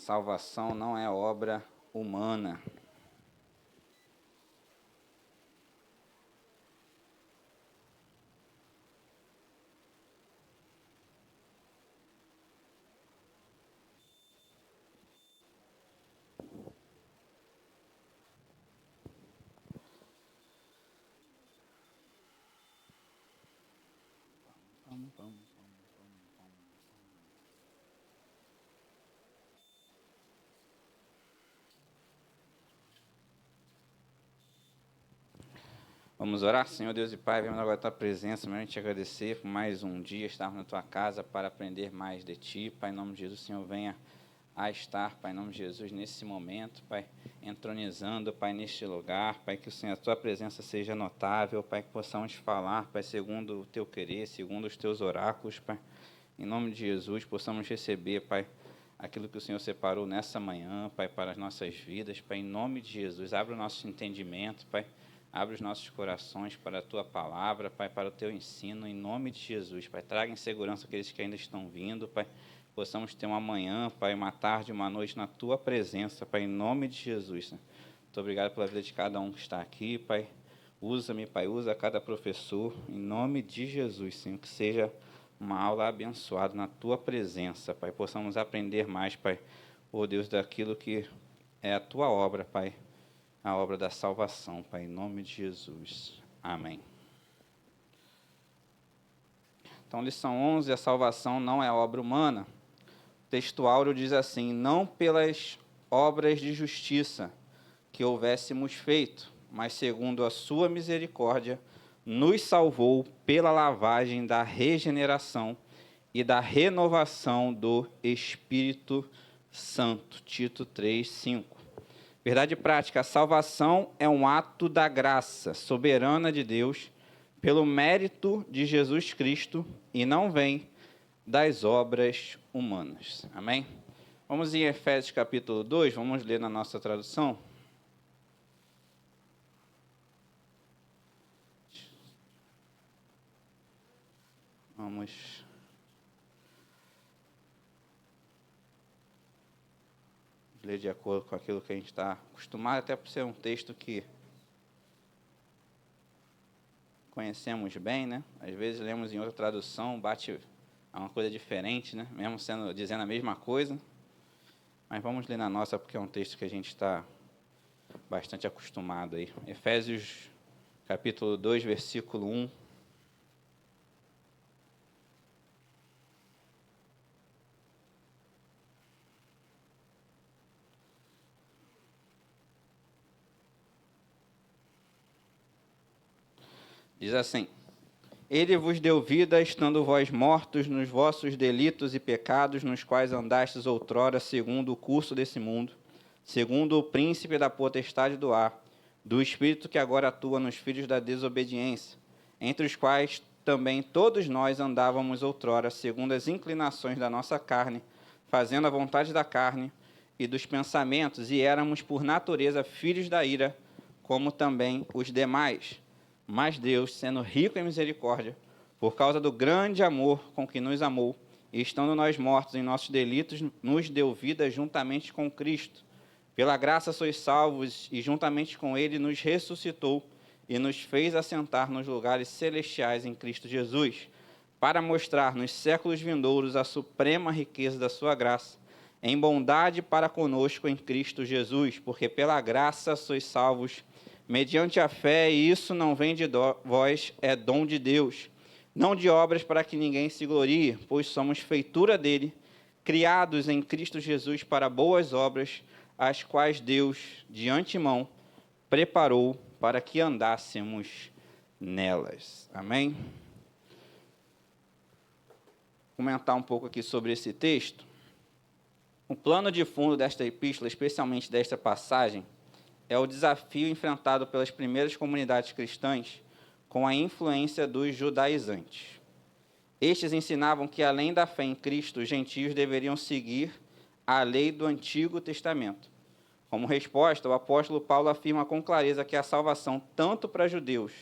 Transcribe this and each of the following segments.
Salvação não é obra humana. Vamos orar? Senhor Deus e Pai, vemos agora a Tua presença, mesmo te agradecer por mais um dia estarmos na Tua casa para aprender mais de Ti. Pai, em nome de Jesus, Senhor, venha a estar, Pai, em nome de Jesus, nesse momento, Pai, entronizando, Pai, neste lugar, Pai, que o Senhor, a Tua presença seja notável, Pai, que possamos falar, Pai, segundo o Teu querer, segundo os Teus oráculos, Pai, em nome de Jesus, possamos receber, Pai, aquilo que o Senhor separou nessa manhã, Pai, para as nossas vidas, Pai, em nome de Jesus, abre o nosso entendimento, Pai, abre os nossos corações para a Tua palavra, Pai, para o Teu ensino, em nome de Jesus, Pai, traga em segurança aqueles que ainda estão vindo, Pai, possamos ter uma manhã, Pai, uma tarde, uma noite na Tua presença, Pai, em nome de Jesus. Muito obrigado pela vida de cada um que está aqui, Pai. Usa-me, Pai, usa cada professor, em nome de Jesus, Senhor, que seja uma aula abençoada na Tua presença, Pai. Possamos aprender mais, Pai, oh Deus, daquilo que é a Tua obra, Pai, a obra da salvação, Pai, em nome de Jesus. Amém. Então, lição 11, a salvação não é obra humana. O texto áureo diz assim: não pelas obras de justiça que houvéssemos feito, mas segundo a sua misericórdia, nos salvou pela lavagem da regeneração e da renovação do Espírito Santo. Tito 3, 5. Verdade prática: a salvação é um ato da graça soberana de Deus pelo mérito de Jesus Cristo e não vem das obras humanas. Amém? Vamos em Efésios capítulo 2, vamos ler na nossa tradução. Vamos ler de acordo com aquilo que a gente está acostumado, até por ser um texto que conhecemos bem, né? Às vezes lemos em outra tradução, bate a uma coisa diferente, né? Mesmo dizendo a mesma coisa. Mas vamos ler na nossa, porque é um texto que a gente está bastante acostumado aí. Efésios capítulo 2, versículo 1. Diz assim: Ele vos deu vida, estando vós mortos nos vossos delitos e pecados, nos quais andastes outrora, segundo o curso desse mundo, segundo o príncipe da potestade do ar, do espírito que agora atua nos filhos da desobediência, entre os quais também todos nós andávamos outrora, segundo as inclinações da nossa carne, fazendo a vontade da carne e dos pensamentos, e éramos por natureza filhos da ira, como também os demais. Mas Deus, sendo rico em misericórdia, por causa do grande amor com que nos amou, e estando nós mortos em nossos delitos, nos deu vida juntamente com Cristo. Pela graça sois salvos, e juntamente com Ele nos ressuscitou, e nos fez assentar nos lugares celestiais em Cristo Jesus, para mostrar nos séculos vindouros a suprema riqueza da sua graça, em bondade para conosco em Cristo Jesus, porque pela graça sois salvos, mediante a fé, e isso não vem de vós, é dom de Deus, não de obras para que ninguém se glorie, pois somos feitura dele, criados em Cristo Jesus para boas obras, as quais Deus, de antemão, preparou para que andássemos nelas. Amém? Vou comentar um pouco aqui sobre esse texto. O plano de fundo desta epístola, especialmente desta passagem, é o desafio enfrentado pelas primeiras comunidades cristãs com a influência dos judaizantes. Estes ensinavam que, além da fé em Cristo, os gentios deveriam seguir a lei do Antigo Testamento. Como resposta, o apóstolo Paulo afirma com clareza que a salvação, tanto para judeus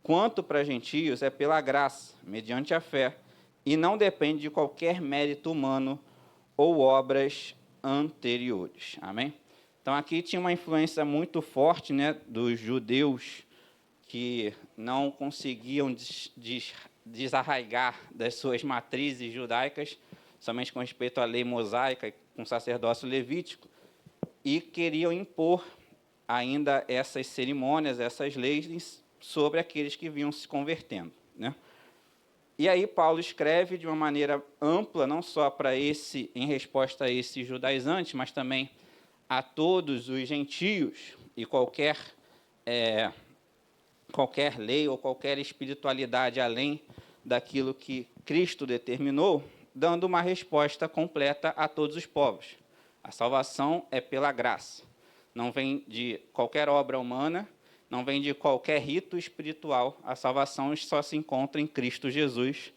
quanto para gentios, é pela graça, mediante a fé, e não depende de qualquer mérito humano ou obras anteriores. Amém? Então, aqui tinha uma influência muito forte, né, dos judeus que não conseguiam desarraigar das suas matrizes judaicas, somente com respeito à lei mosaica e com o sacerdócio levítico, e queriam impor ainda essas cerimônias, essas leis, sobre aqueles que vinham se convertendo, né? E aí Paulo escreve de uma maneira ampla, não só para esse, em resposta a esses judaizantes, mas também a todos os gentios e qualquer lei ou qualquer espiritualidade além daquilo que Cristo determinou, dando uma resposta completa a todos os povos. A salvação é pela graça. Não vem de qualquer obra humana, não vem de qualquer rito espiritual. A salvação só se encontra em Cristo Jesus,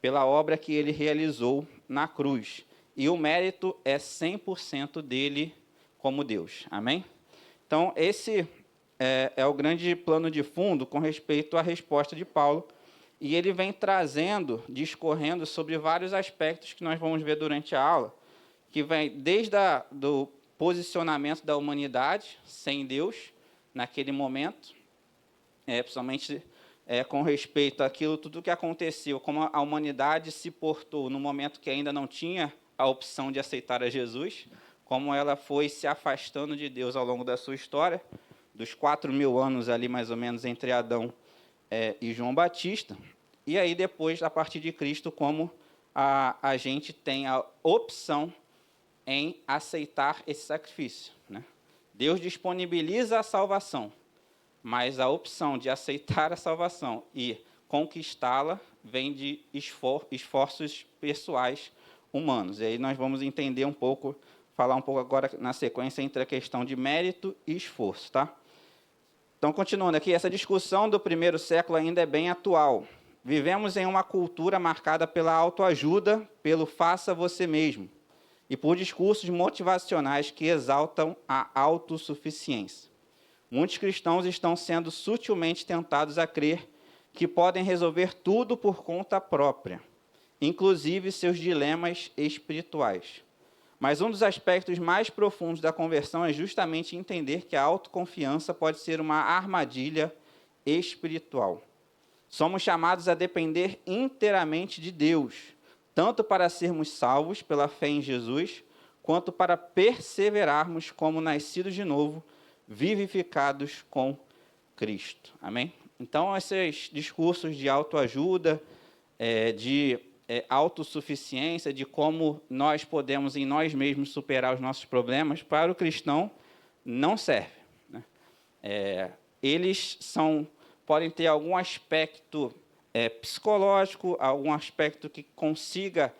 pela obra que ele realizou na cruz. E o mérito é 100% dele como Deus. Amém? Então, esse é o grande plano de fundo com respeito à resposta de Paulo. E ele vem trazendo, discorrendo sobre vários aspectos que nós vamos ver durante a aula, que vem desde do posicionamento da humanidade sem Deus, naquele momento, principalmente com respeito àquilo, tudo que aconteceu, como a humanidade se portou no momento que ainda não tinha a opção de aceitar a Jesus, como ela foi se afastando de Deus ao longo da sua história, dos 4.000 anos ali, mais ou menos, entre Adão e João Batista, e aí depois, a partir de Cristo, como a gente tem a opção em aceitar esse sacrifício, né? Deus disponibiliza a salvação, mas a opção de aceitar a salvação e conquistá-la vem de esforços pessoais humanos. E aí nós vamos entender um pouco, falar um pouco agora na sequência entre a questão de mérito e esforço, tá? Então, continuando aqui, essa discussão do primeiro século ainda é bem atual. Vivemos em uma cultura marcada pela autoajuda, pelo faça você mesmo, e por discursos motivacionais que exaltam a autossuficiência. Muitos cristãos estão sendo sutilmente tentados a crer que podem resolver tudo por conta própria, inclusive seus dilemas espirituais. Mas um dos aspectos mais profundos da conversão é justamente entender que a autoconfiança pode ser uma armadilha espiritual. Somos chamados a depender inteiramente de Deus, tanto para sermos salvos pela fé em Jesus, quanto para perseverarmos como nascidos de novo, vivificados com Cristo. Amém? Então, esses discursos de autoajuda, de autossuficiência, de como nós podemos em nós mesmos superar os nossos problemas, para o cristão não serve, né? Eles podem ter algum aspecto psicológico, algum aspecto que consiga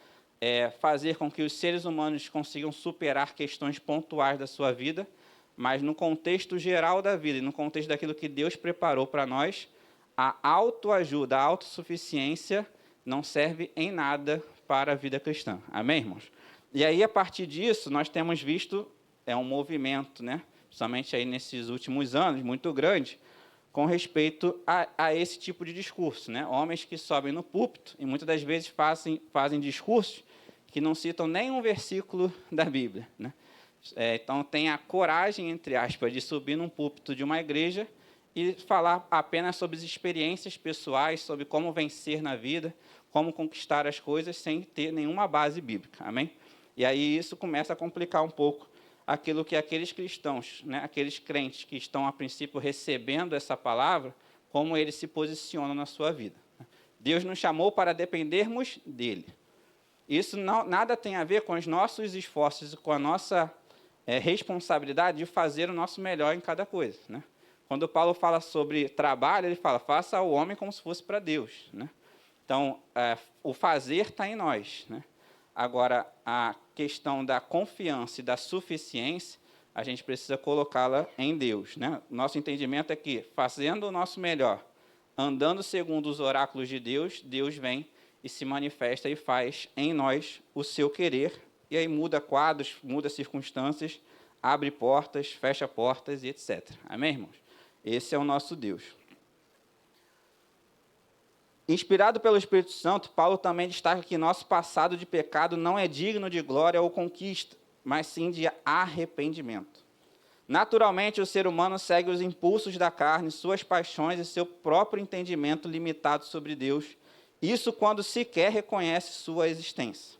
fazer com que os seres humanos consigam superar questões pontuais da sua vida, mas no contexto geral da vida, e no contexto daquilo que Deus preparou para nós, a autoajuda, a autossuficiência não serve em nada para a vida cristã. Amém, irmãos? E aí, a partir disso, nós temos visto um movimento, né, principalmente aí nesses últimos anos, muito grande, com respeito a esse tipo de discurso, né? Homens que sobem no púlpito e muitas das vezes fazem discursos que não citam nem um versículo da Bíblia, né? Então, tem a coragem, entre aspas, de subir num púlpito de uma igreja e falar apenas sobre as experiências pessoais, sobre como vencer na vida, como conquistar as coisas sem ter nenhuma base bíblica. Amém? E aí isso começa a complicar um pouco aquilo que aqueles cristãos, né, aqueles crentes que estão, a princípio, recebendo essa palavra, como eles se posicionam na sua vida. Deus nos chamou para dependermos dele. Isso nada tem a ver com os nossos esforços e com a nossa responsabilidade de fazer o nosso melhor em cada coisa, né? Quando Paulo fala sobre trabalho, ele fala, faça ao homem como se fosse para Deus, né? Então, o fazer está em nós, né? Agora, a questão da confiança e da suficiência, a gente precisa colocá-la em Deus, né? Nosso entendimento é que, fazendo o nosso melhor, andando segundo os oráculos de Deus, Deus vem e se manifesta e faz em nós o seu querer, e aí muda quadros, muda circunstâncias, abre portas, fecha portas e etc. Amém, irmãos? Esse é o nosso Deus. Inspirado pelo Espírito Santo, Paulo também destaca que nosso passado de pecado não é digno de glória ou conquista, mas sim de arrependimento. Naturalmente, o ser humano segue os impulsos da carne, suas paixões e seu próprio entendimento limitado sobre Deus, isso quando sequer reconhece sua existência.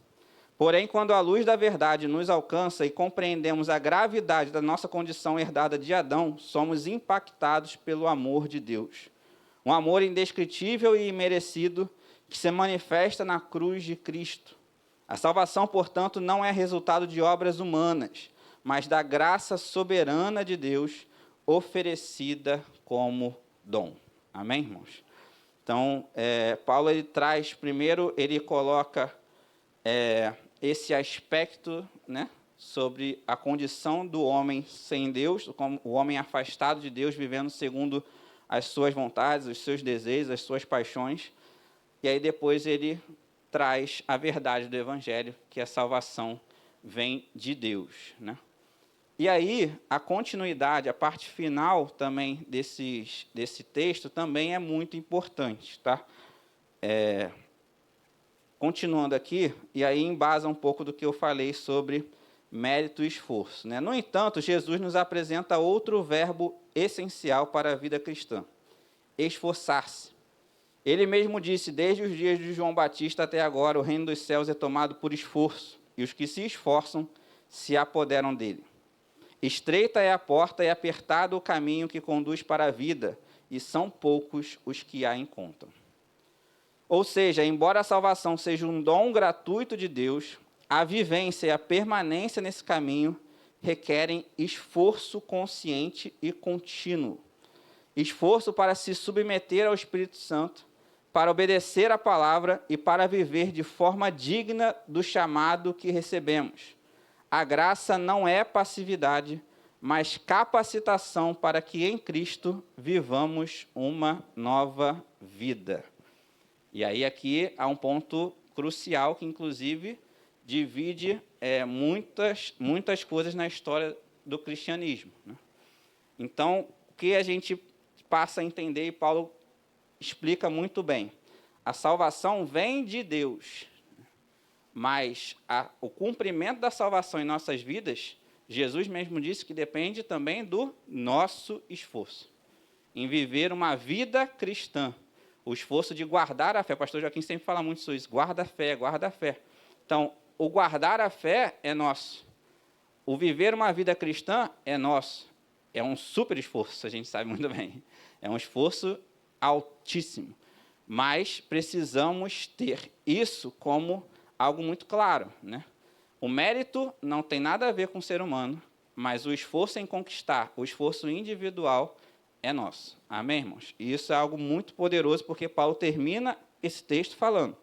Porém, quando a luz da verdade nos alcança e compreendemos a gravidade da nossa condição herdada de Adão, somos impactados pelo amor de Deus. Um amor indescritível e imerecido que se manifesta na cruz de Cristo. A salvação, portanto, não é resultado de obras humanas, mas da graça soberana de Deus oferecida como dom. Amém, irmãos? Então, Paulo ele traz, primeiro, ele coloca esse aspecto, né, sobre a condição do homem sem Deus, como o homem afastado de Deus, vivendo segundo as suas vontades, os seus desejos, as suas paixões. E aí depois ele traz a verdade do Evangelho, que a salvação vem de Deus, né? E aí, a continuidade, a parte final também desse texto também é muito importante, tá? Continuando aqui, e aí embasa um pouco do que eu falei sobre mérito e esforço, né? No entanto, Jesus nos apresenta outro verbo essencial para a vida cristã: esforçar-se. Ele mesmo disse, desde os dias de João Batista até agora, o reino dos céus é tomado por esforço, e os que se esforçam se apoderam dele. Estreita é a porta e apertado o caminho que conduz para a vida, e são poucos os que a encontram. Ou seja, embora a salvação seja um dom gratuito de Deus, a vivência e a permanência nesse caminho requerem esforço consciente e contínuo. Esforço para se submeter ao Espírito Santo, para obedecer à palavra e para viver de forma digna do chamado que recebemos. A graça não é passividade, mas capacitação para que em Cristo vivamos uma nova vida. E aí aqui há um ponto crucial que, inclusive, divide muitas coisas na história do cristianismo, né? Então, o que a gente passa a entender, e Paulo explica muito bem, a salvação vem de Deus, mas o cumprimento da salvação em nossas vidas, Jesus mesmo disse que depende também do nosso esforço, em viver uma vida cristã, o esforço de guardar a fé. O pastor Joaquim sempre fala muito sobre isso, guarda a fé, guarda a fé. Então, o guardar a fé é nosso, o viver uma vida cristã é nosso, é um super esforço, a gente sabe muito bem, é um esforço altíssimo, mas precisamos ter isso como algo muito claro, né? O mérito não tem nada a ver com o ser humano, mas o esforço em conquistar, o esforço individual é nosso. Amém, irmãos? E isso é algo muito poderoso, porque Paulo termina esse texto falando: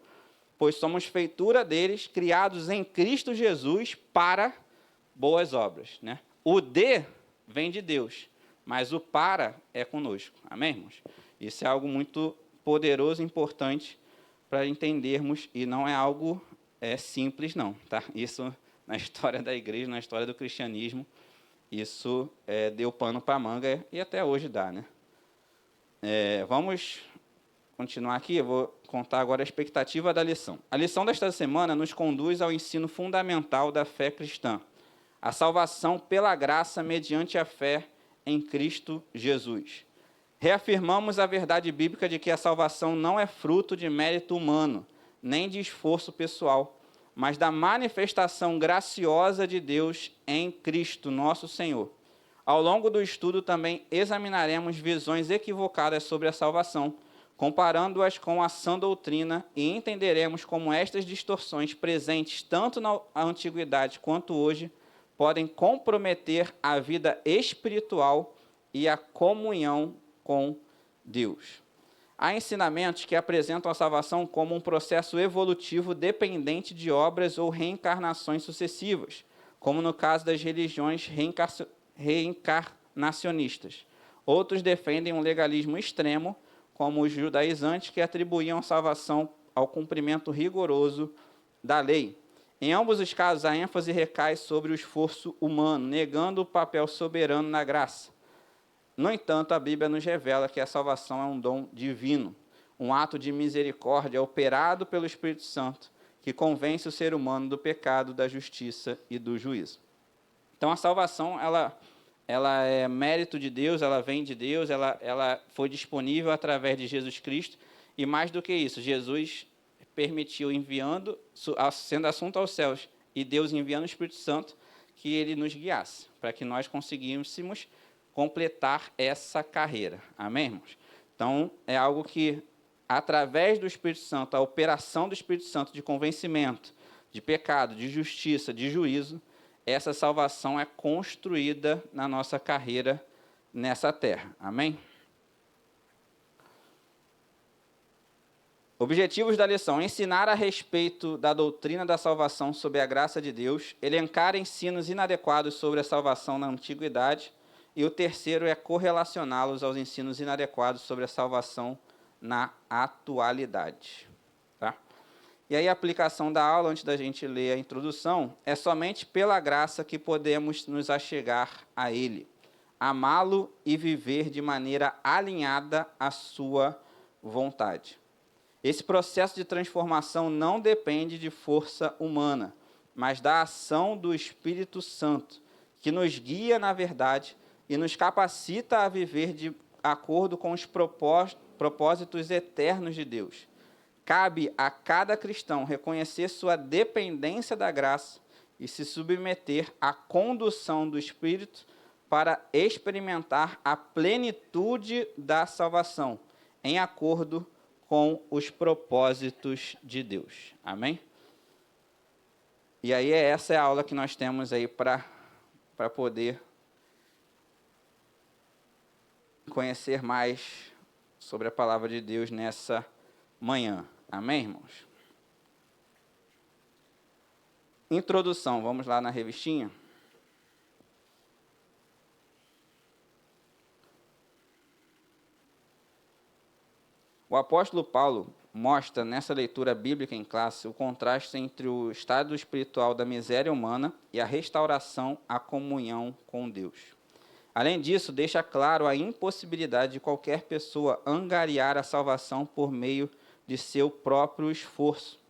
pois somos feitura deles, criados em Cristo Jesus para boas obras, né? O de vem de Deus, mas o para é conosco. Amém, irmãos? Isso é algo muito poderoso e importante para entendermos, e não é algo simples, não, tá? Isso, na história da igreja, na história do cristianismo, isso deu pano para a manga, e até hoje dá, né? Vamos continuar aqui, eu vou contar agora a expectativa da lição. A lição desta semana nos conduz ao ensino fundamental da fé cristã, a salvação pela graça mediante a fé em Cristo Jesus. Reafirmamos a verdade bíblica de que a salvação não é fruto de mérito humano, nem de esforço pessoal, mas da manifestação graciosa de Deus em Cristo, nosso Senhor. Ao longo do estudo também examinaremos visões equivocadas sobre a salvação, comparando-as com a sã doutrina, e entenderemos como estas distorções presentes tanto na antiguidade quanto hoje podem comprometer a vida espiritual e a comunhão com Deus. Há ensinamentos que apresentam a salvação como um processo evolutivo dependente de obras ou reencarnações sucessivas, como no caso das religiões reencarnacionistas. Outros defendem um legalismo extremo, como os judaizantes, que atribuíam a salvação ao cumprimento rigoroso da lei. Em ambos os casos, a ênfase recai sobre o esforço humano, negando o papel soberano na graça. No entanto, a Bíblia nos revela que a salvação é um dom divino, um ato de misericórdia operado pelo Espírito Santo, que convence o ser humano do pecado, da justiça e do juízo. Então, a salvação, ela é mérito de Deus, ela vem de Deus, ela foi disponível através de Jesus Cristo, e mais do que isso, Jesus permitiu enviando, sendo assunto aos céus, e Deus enviando o Espírito Santo, que ele nos guiasse, para que nós conseguíssemos completar essa carreira. Amém, irmãos? Então, é algo que, através do Espírito Santo, a operação do Espírito Santo de convencimento, de pecado, de justiça, de juízo, essa salvação é construída na nossa carreira nessa terra. Amém? Objetivos da lição: ensinar a respeito da doutrina da salvação sob a graça de Deus, elencar ensinos inadequados sobre a salvação na antiguidade, e o terceiro é correlacioná-los aos ensinos inadequados sobre a salvação na atualidade. Tá? E aí a aplicação da aula, antes da gente ler a introdução, é somente pela graça que podemos nos achegar a Ele, amá-lo e viver de maneira alinhada à sua vontade. Esse processo de transformação não depende de força humana, mas da ação do Espírito Santo, que nos guia na verdade e nos capacita a viver de acordo com os propósitos eternos de Deus. Cabe a cada cristão reconhecer sua dependência da graça e se submeter à condução do Espírito para experimentar a plenitude da salvação, em acordo com os propósitos de Deus. Amém? E aí essa é a aula que nós temos aí para poder conhecer mais sobre a palavra de Deus nessa manhã. Amém, irmãos? Introdução, vamos lá na revistinha. O apóstolo Paulo mostra nessa leitura bíblica em classe o contraste entre o estado espiritual da miséria humana e a restauração à comunhão com Deus. Além disso, deixa claro a impossibilidade de qualquer pessoa angariar a salvação por meio de seu próprio esforço,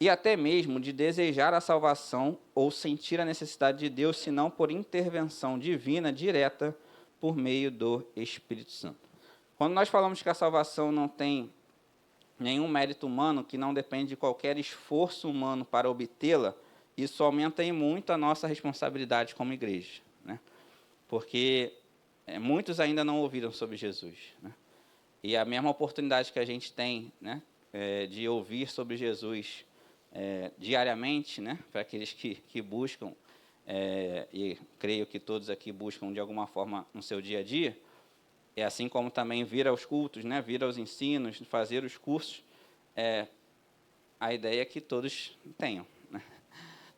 e até mesmo de desejar a salvação ou sentir a necessidade de Deus, senão por intervenção divina direta por meio do Espírito Santo. Quando nós falamos que a salvação não tem nenhum mérito humano, que não depende de qualquer esforço humano para obtê-la, isso aumenta em muito a nossa responsabilidade como igreja, né? Porque muitos ainda não ouviram sobre Jesus, né? E a mesma oportunidade que a gente tem, né, de ouvir sobre Jesus diariamente, né, para aqueles que buscam, e creio que todos aqui buscam de alguma forma no seu dia a dia, é assim como também vir aos cultos, né, vir aos ensinos, fazer os cursos, a ideia é que todos tenham, né?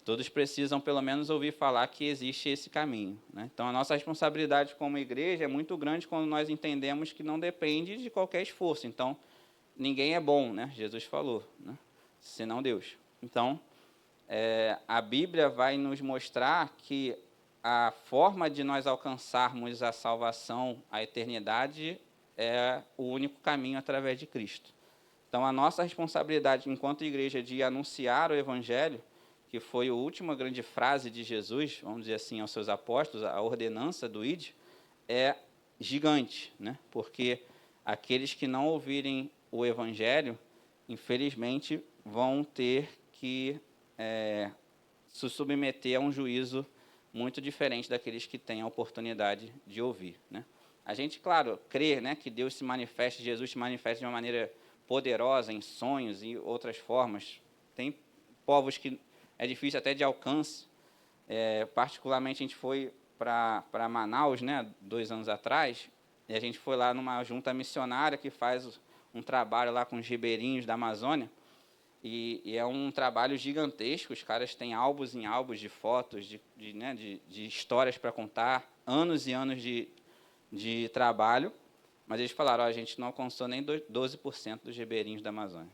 Todos precisam pelo menos ouvir falar que existe esse caminho, né? Então a nossa responsabilidade como igreja é muito grande quando nós entendemos que não depende de qualquer esforço. Então ninguém é bom, né? Jesus falou, né? Senão Deus. Então a Bíblia vai nos mostrar que a forma de nós alcançarmos a salvação, a eternidade, é o único caminho através de Cristo. Então, a nossa responsabilidade enquanto igreja de anunciar o Evangelho, que foi a última grande frase de Jesus, vamos dizer assim, aos seus apóstolos, a ordenança do Ide, é gigante, né? Porque aqueles que não ouvirem o Evangelho, infelizmente, vão ter que se submeter a um juízo muito diferente daqueles que têm a oportunidade de ouvir, né? A gente, claro, crê, né, que Deus se manifeste, Jesus se manifesta de uma maneira poderosa, em sonhos e outras formas. Tem povos que é difícil até de alcance. Particularmente, a gente foi para Manaus, né, 2 anos atrás, e a gente foi lá numa junta missionária que faz um trabalho lá com os ribeirinhos da Amazônia. E é um trabalho gigantesco. Os caras têm álbuns em álbuns de fotos, de histórias para contar, anos e anos de trabalho, mas eles falaram, a gente não alcançou nem 12% dos ribeirinhos da Amazônia.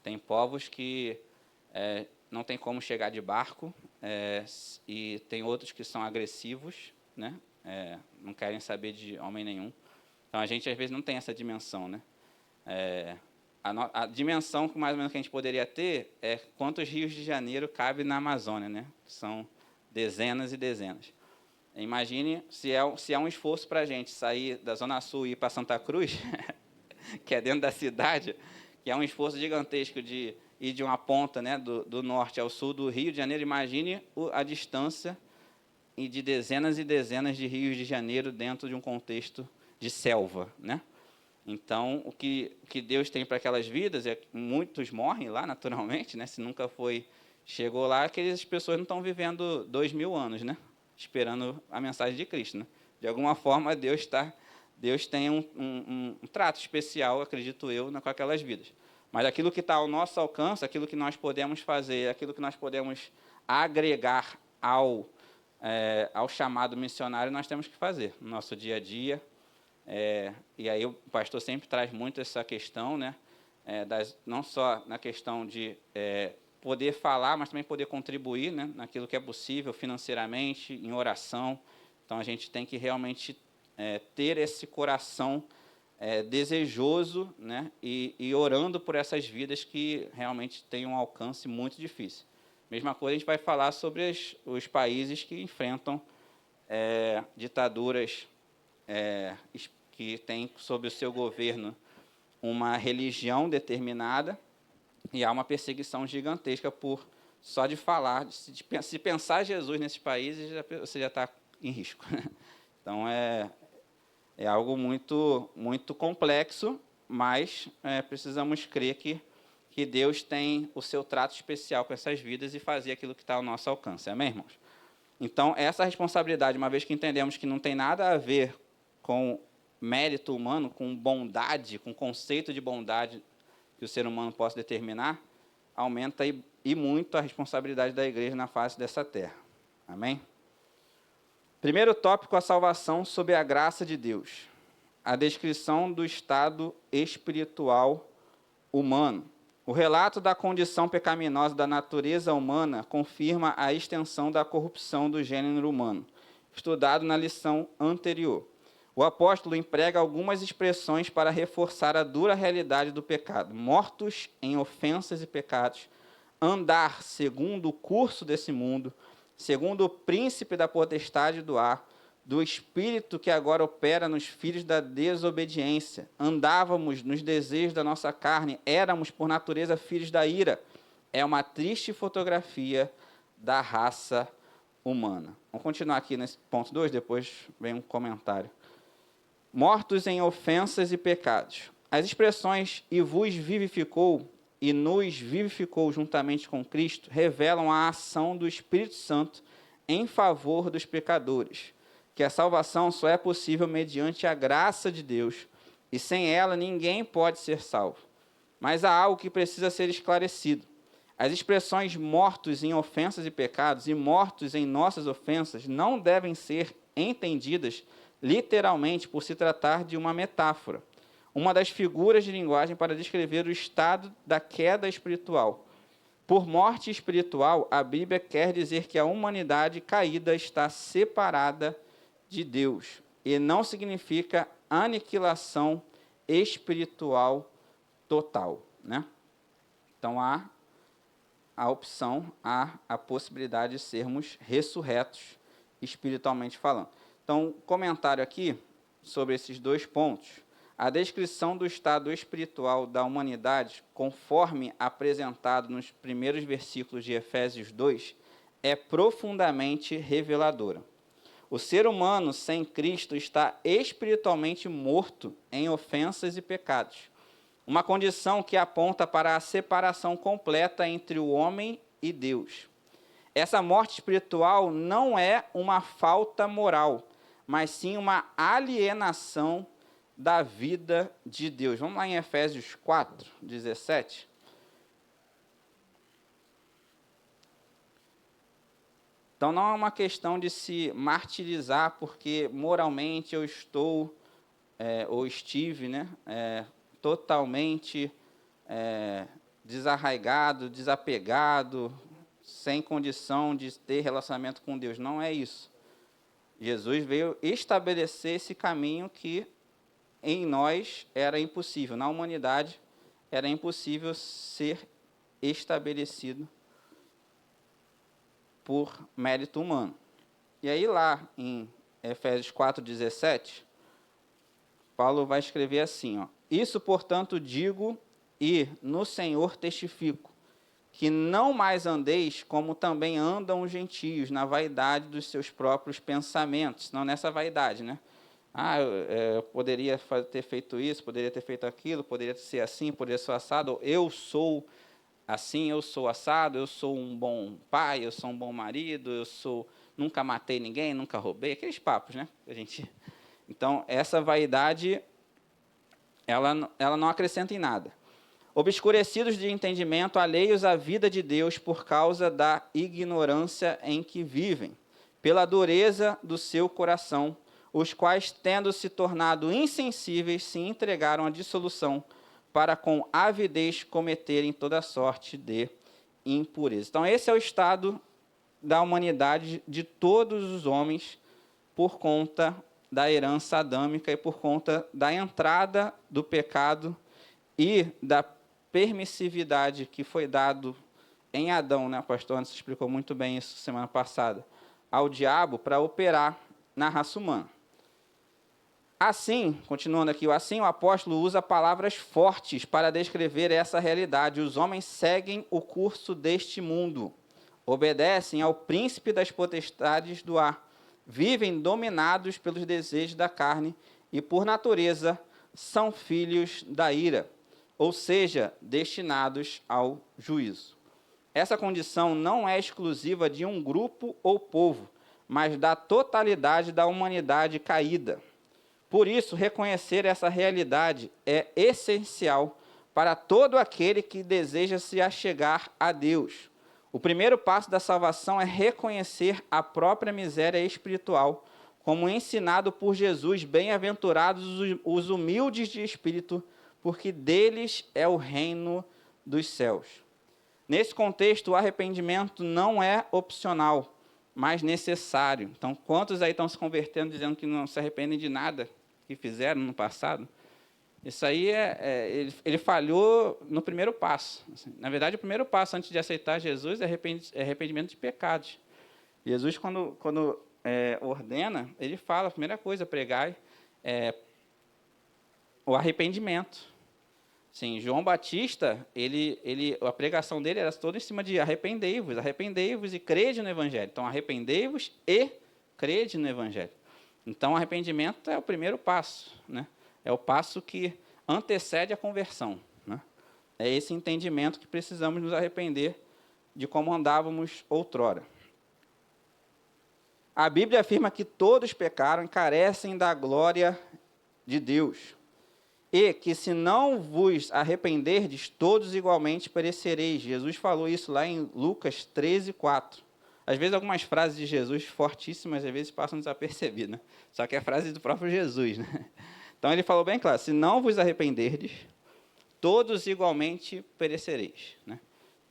Tem povos que não tem como chegar de barco, e tem outros que são agressivos, né? Não querem saber de homem nenhum. Então, a gente, às vezes, não tem essa dimensão, né? A dimensão que mais ou menos que a gente poderia ter é quantos rios de Janeiro cabe na Amazônia, né? São Dezenas e dezenas. Imagine se é um esforço para a gente sair da Zona Sul e ir para Santa Cruz, que é dentro da cidade, que é um esforço gigantesco de ir de uma ponta, né, do norte ao sul do Rio de Janeiro. Imagine a distância e de dezenas e dezenas de rios de janeiro dentro de um contexto de selva, né? Então, o que Deus tem para aquelas vidas, muitos morrem lá, naturalmente, né? Se nunca chegou lá, aquelas pessoas não estão vivendo 2000 anos, né? Esperando a mensagem de Cristo, né? De alguma forma, Deus tem um trato especial, acredito eu, com aquelas vidas. Mas aquilo que está ao nosso alcance, aquilo que nós podemos fazer, aquilo que nós podemos agregar ao chamado missionário, nós temos que fazer no nosso dia a dia. E aí o pastor sempre traz muito essa questão, né? Não só na questão de poder falar, mas também poder contribuir, né, naquilo que é possível financeiramente, em oração. Então, a gente tem que realmente ter esse coração desejoso, né, e orando por essas vidas que realmente têm um alcance muito difícil. Mesma coisa, a gente vai falar sobre os países que enfrentam ditaduras que têm sob o seu governo uma religião determinada, e há uma perseguição gigantesca só de falar, se pensar Jesus nesses países, você já está em risco. Então, é algo muito, muito complexo, mas precisamos crer que Deus tem o seu trato especial com essas vidas e fazer aquilo que está ao nosso alcance. Amém, irmãos? Então, essa responsabilidade, uma vez que entendemos que não tem nada a ver com mérito humano, com bondade, com conceito de bondade que o ser humano possa determinar, aumenta e muito a responsabilidade da igreja na face dessa terra. Amém? Primeiro tópico, a salvação sob a graça de Deus. A descrição do estado espiritual humano. O relato da condição pecaminosa da natureza humana confirma a extensão da corrupção do gênero humano, estudado na lição anterior. O apóstolo emprega algumas expressões para reforçar a dura realidade do pecado. Mortos em ofensas e pecados, andar segundo o curso desse mundo, segundo o príncipe da potestade do ar, do espírito que agora opera nos filhos da desobediência. Andávamos nos desejos da nossa carne, éramos por natureza filhos da ira. É uma triste fotografia da raça humana. Vamos continuar aqui nesse ponto 2, depois vem um comentário. Mortos em ofensas e pecados. As expressões "e vos vivificou" e "nos vivificou juntamente com Cristo" revelam a ação do Espírito Santo em favor dos pecadores, que a salvação só é possível mediante a graça de Deus, e sem ela ninguém pode ser salvo. Mas há algo que precisa ser esclarecido. As expressões "mortos em ofensas e pecados" e "mortos em nossas ofensas" não devem ser entendidas literalmente por se tratar de uma metáfora, uma das figuras de linguagem para descrever o estado da queda espiritual. Por morte espiritual, a Bíblia quer dizer que a humanidade caída está separada de Deus, e não significa aniquilação espiritual total, né? Então, há a opção, há a possibilidade de sermos ressurretos espiritualmente falando. Então, comentário aqui sobre esses dois pontos. A descrição do estado espiritual da humanidade, conforme apresentado nos primeiros versículos de Efésios 2, é profundamente reveladora. O ser humano sem Cristo está espiritualmente morto em ofensas e pecados, uma condição que aponta para a separação completa entre o homem e Deus. Essa morte espiritual não é uma falta moral, mas sim uma alienação da vida de Deus. Vamos lá em Efésios 4, 17. Então, não é uma questão de se martirizar porque moralmente eu estou, ou estive, né, totalmente desarraigado, desapegado, sem condição de ter relacionamento com Deus. Não é isso. Jesus veio estabelecer esse caminho que em nós era impossível, na humanidade era impossível ser estabelecido. por mérito humano. E aí lá em Efésios 4,17, Paulo vai escrever assim, ó: isso, portanto, digo e no Senhor testifico, que não mais andeis como também andam os gentios, na vaidade dos seus próprios pensamentos. Não nessa vaidade, né? Eu poderia ter feito isso, poderia ter feito aquilo, poderia ser assim, poderia ser assado. Eu sou assim, eu sou assado, eu sou um bom pai, eu sou um bom marido, nunca matei ninguém, nunca roubei, aqueles papos, né? Então, essa vaidade, ela não acrescenta em nada. Obscurecidos de entendimento, alheios à vida de Deus por causa da ignorância em que vivem, pela dureza do seu coração, os quais, tendo se tornado insensíveis, se entregaram à dissolução, para com avidez cometerem toda sorte de impureza. Então, esse é o estado da humanidade de todos os homens por conta da herança adâmica e por conta da entrada do pecado e da permissividade que foi dado em Adão, né? O pastor Anderson explicou muito bem isso semana passada, ao diabo para operar na raça humana. Assim, continuando aqui, assim o apóstolo usa palavras fortes para descrever essa realidade. Os homens seguem o curso deste mundo, obedecem ao príncipe das potestades do ar, vivem dominados pelos desejos da carne e, por natureza, são filhos da ira, ou seja, destinados ao juízo. Essa condição não é exclusiva de um grupo ou povo, mas da totalidade da humanidade caída. Por isso, reconhecer essa realidade é essencial para todo aquele que deseja se achegar a Deus. O primeiro passo da salvação é reconhecer a própria miséria espiritual, como ensinado por Jesus: bem-aventurados os humildes de espírito, porque deles é o reino dos céus. Nesse contexto, o arrependimento não é opcional, mas necessário. Então, quantos aí estão se convertendo dizendo que não se arrependem de nada que fizeram no passado? Isso aí ele falhou no primeiro passo. Na verdade, o primeiro passo antes de aceitar Jesus é arrependimento de pecados. Jesus, quando ordena, ele fala, a primeira coisa, pregai o arrependimento. Sim, João Batista, a pregação dele era toda em cima de arrependei-vos e crede no Evangelho. Então, arrependei-vos e crede no Evangelho. Então, o arrependimento é o primeiro passo, né? É o passo que antecede a conversão, né? É esse entendimento que precisamos nos arrepender de como andávamos outrora. A Bíblia afirma que todos pecaram e carecem da glória de Deus, e que se não vos arrependerdes, todos igualmente perecereis. Jesus falou isso lá em Lucas 13:4. Às vezes algumas frases de Jesus fortíssimas, às vezes passam desapercebidas, né? Só que é frase do próprio Jesus, né? Então ele falou bem claro: se não vos arrependerdes, todos igualmente perecereis, né?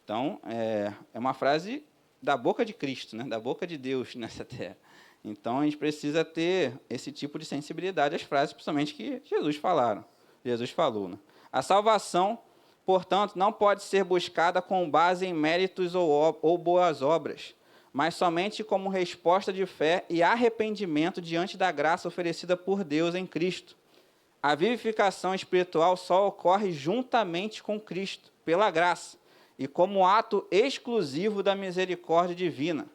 Então é uma frase da boca de Cristo, né? Da boca de Deus nessa terra. Então a gente precisa ter esse tipo de sensibilidade às frases, principalmente que Jesus falou, né? A salvação, portanto, não pode ser buscada com base em méritos ou boas obras, mas somente como resposta de fé e arrependimento diante da graça oferecida por Deus em Cristo. A vivificação espiritual só ocorre juntamente com Cristo, pela graça, e como ato exclusivo da misericórdia divina.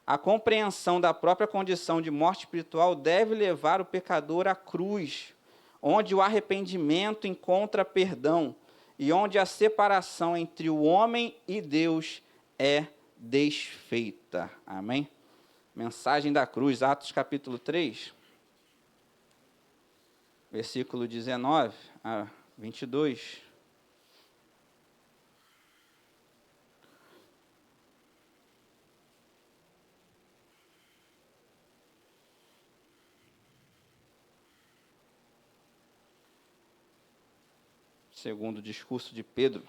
A compreensão da própria condição de morte espiritual deve levar o pecador à cruz, onde o arrependimento encontra perdão e onde a separação entre o homem e Deus é desfeita. Amém? Mensagem da cruz, Atos capítulo 3, versículo 19 a 22. Segundo o discurso de Pedro.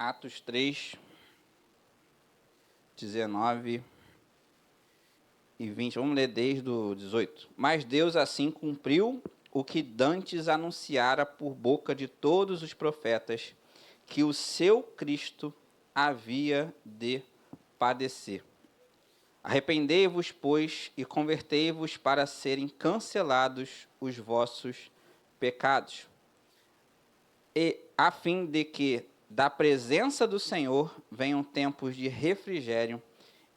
Atos 3, 19 e 20. Vamos ler desde o 18. Mas Deus assim cumpriu o que dantes anunciara por boca de todos os profetas, que o seu Cristo havia de padecer. Arrependei-vos, pois, e convertei-vos para serem cancelados os vossos pecados, e a fim de que da presença do Senhor venham tempos de refrigério,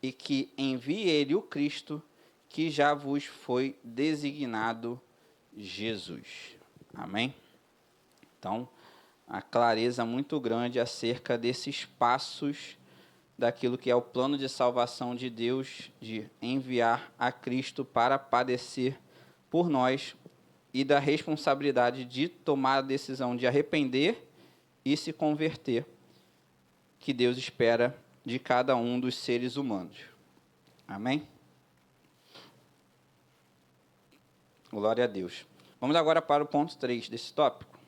e que envie ele o Cristo, que já vos foi designado, Jesus. Amém? Então, a clareza muito grande acerca desses passos daquilo que é o plano de salvação de Deus, de enviar a Cristo para padecer por nós, e da responsabilidade de tomar a decisão de arrepender e se converter, que Deus espera de cada um dos seres humanos. Amém? Glória a Deus. Vamos agora para o ponto 3 desse tópico.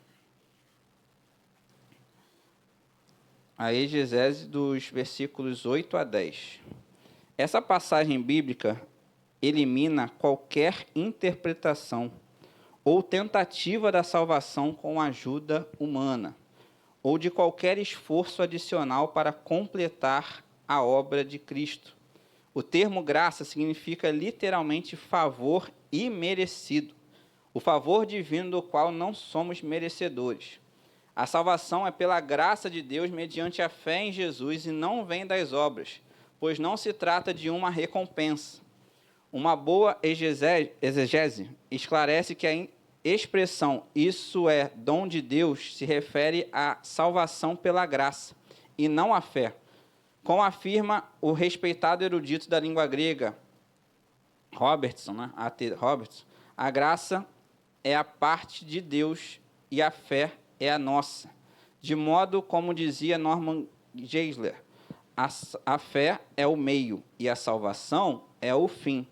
A exegese dos versículos 8 a 10. Essa passagem bíblica elimina qualquer interpretação ou tentativa da salvação com ajuda humana, ou de qualquer esforço adicional para completar a obra de Cristo. O termo graça significa literalmente favor imerecido, o favor divino do qual não somos merecedores. A salvação é pela graça de Deus mediante a fé em Jesus e não vem das obras, pois não se trata de uma recompensa. Uma boa exegese esclarece que a expressão "isso é dom de Deus" se refere à salvação pela graça e não à fé. Como afirma o respeitado erudito da língua grega, Robertson, A.T. Robertson, a graça é a parte de Deus e a fé é a nossa. De modo como dizia Norman Geisler, a fé é o meio e a salvação é o fim.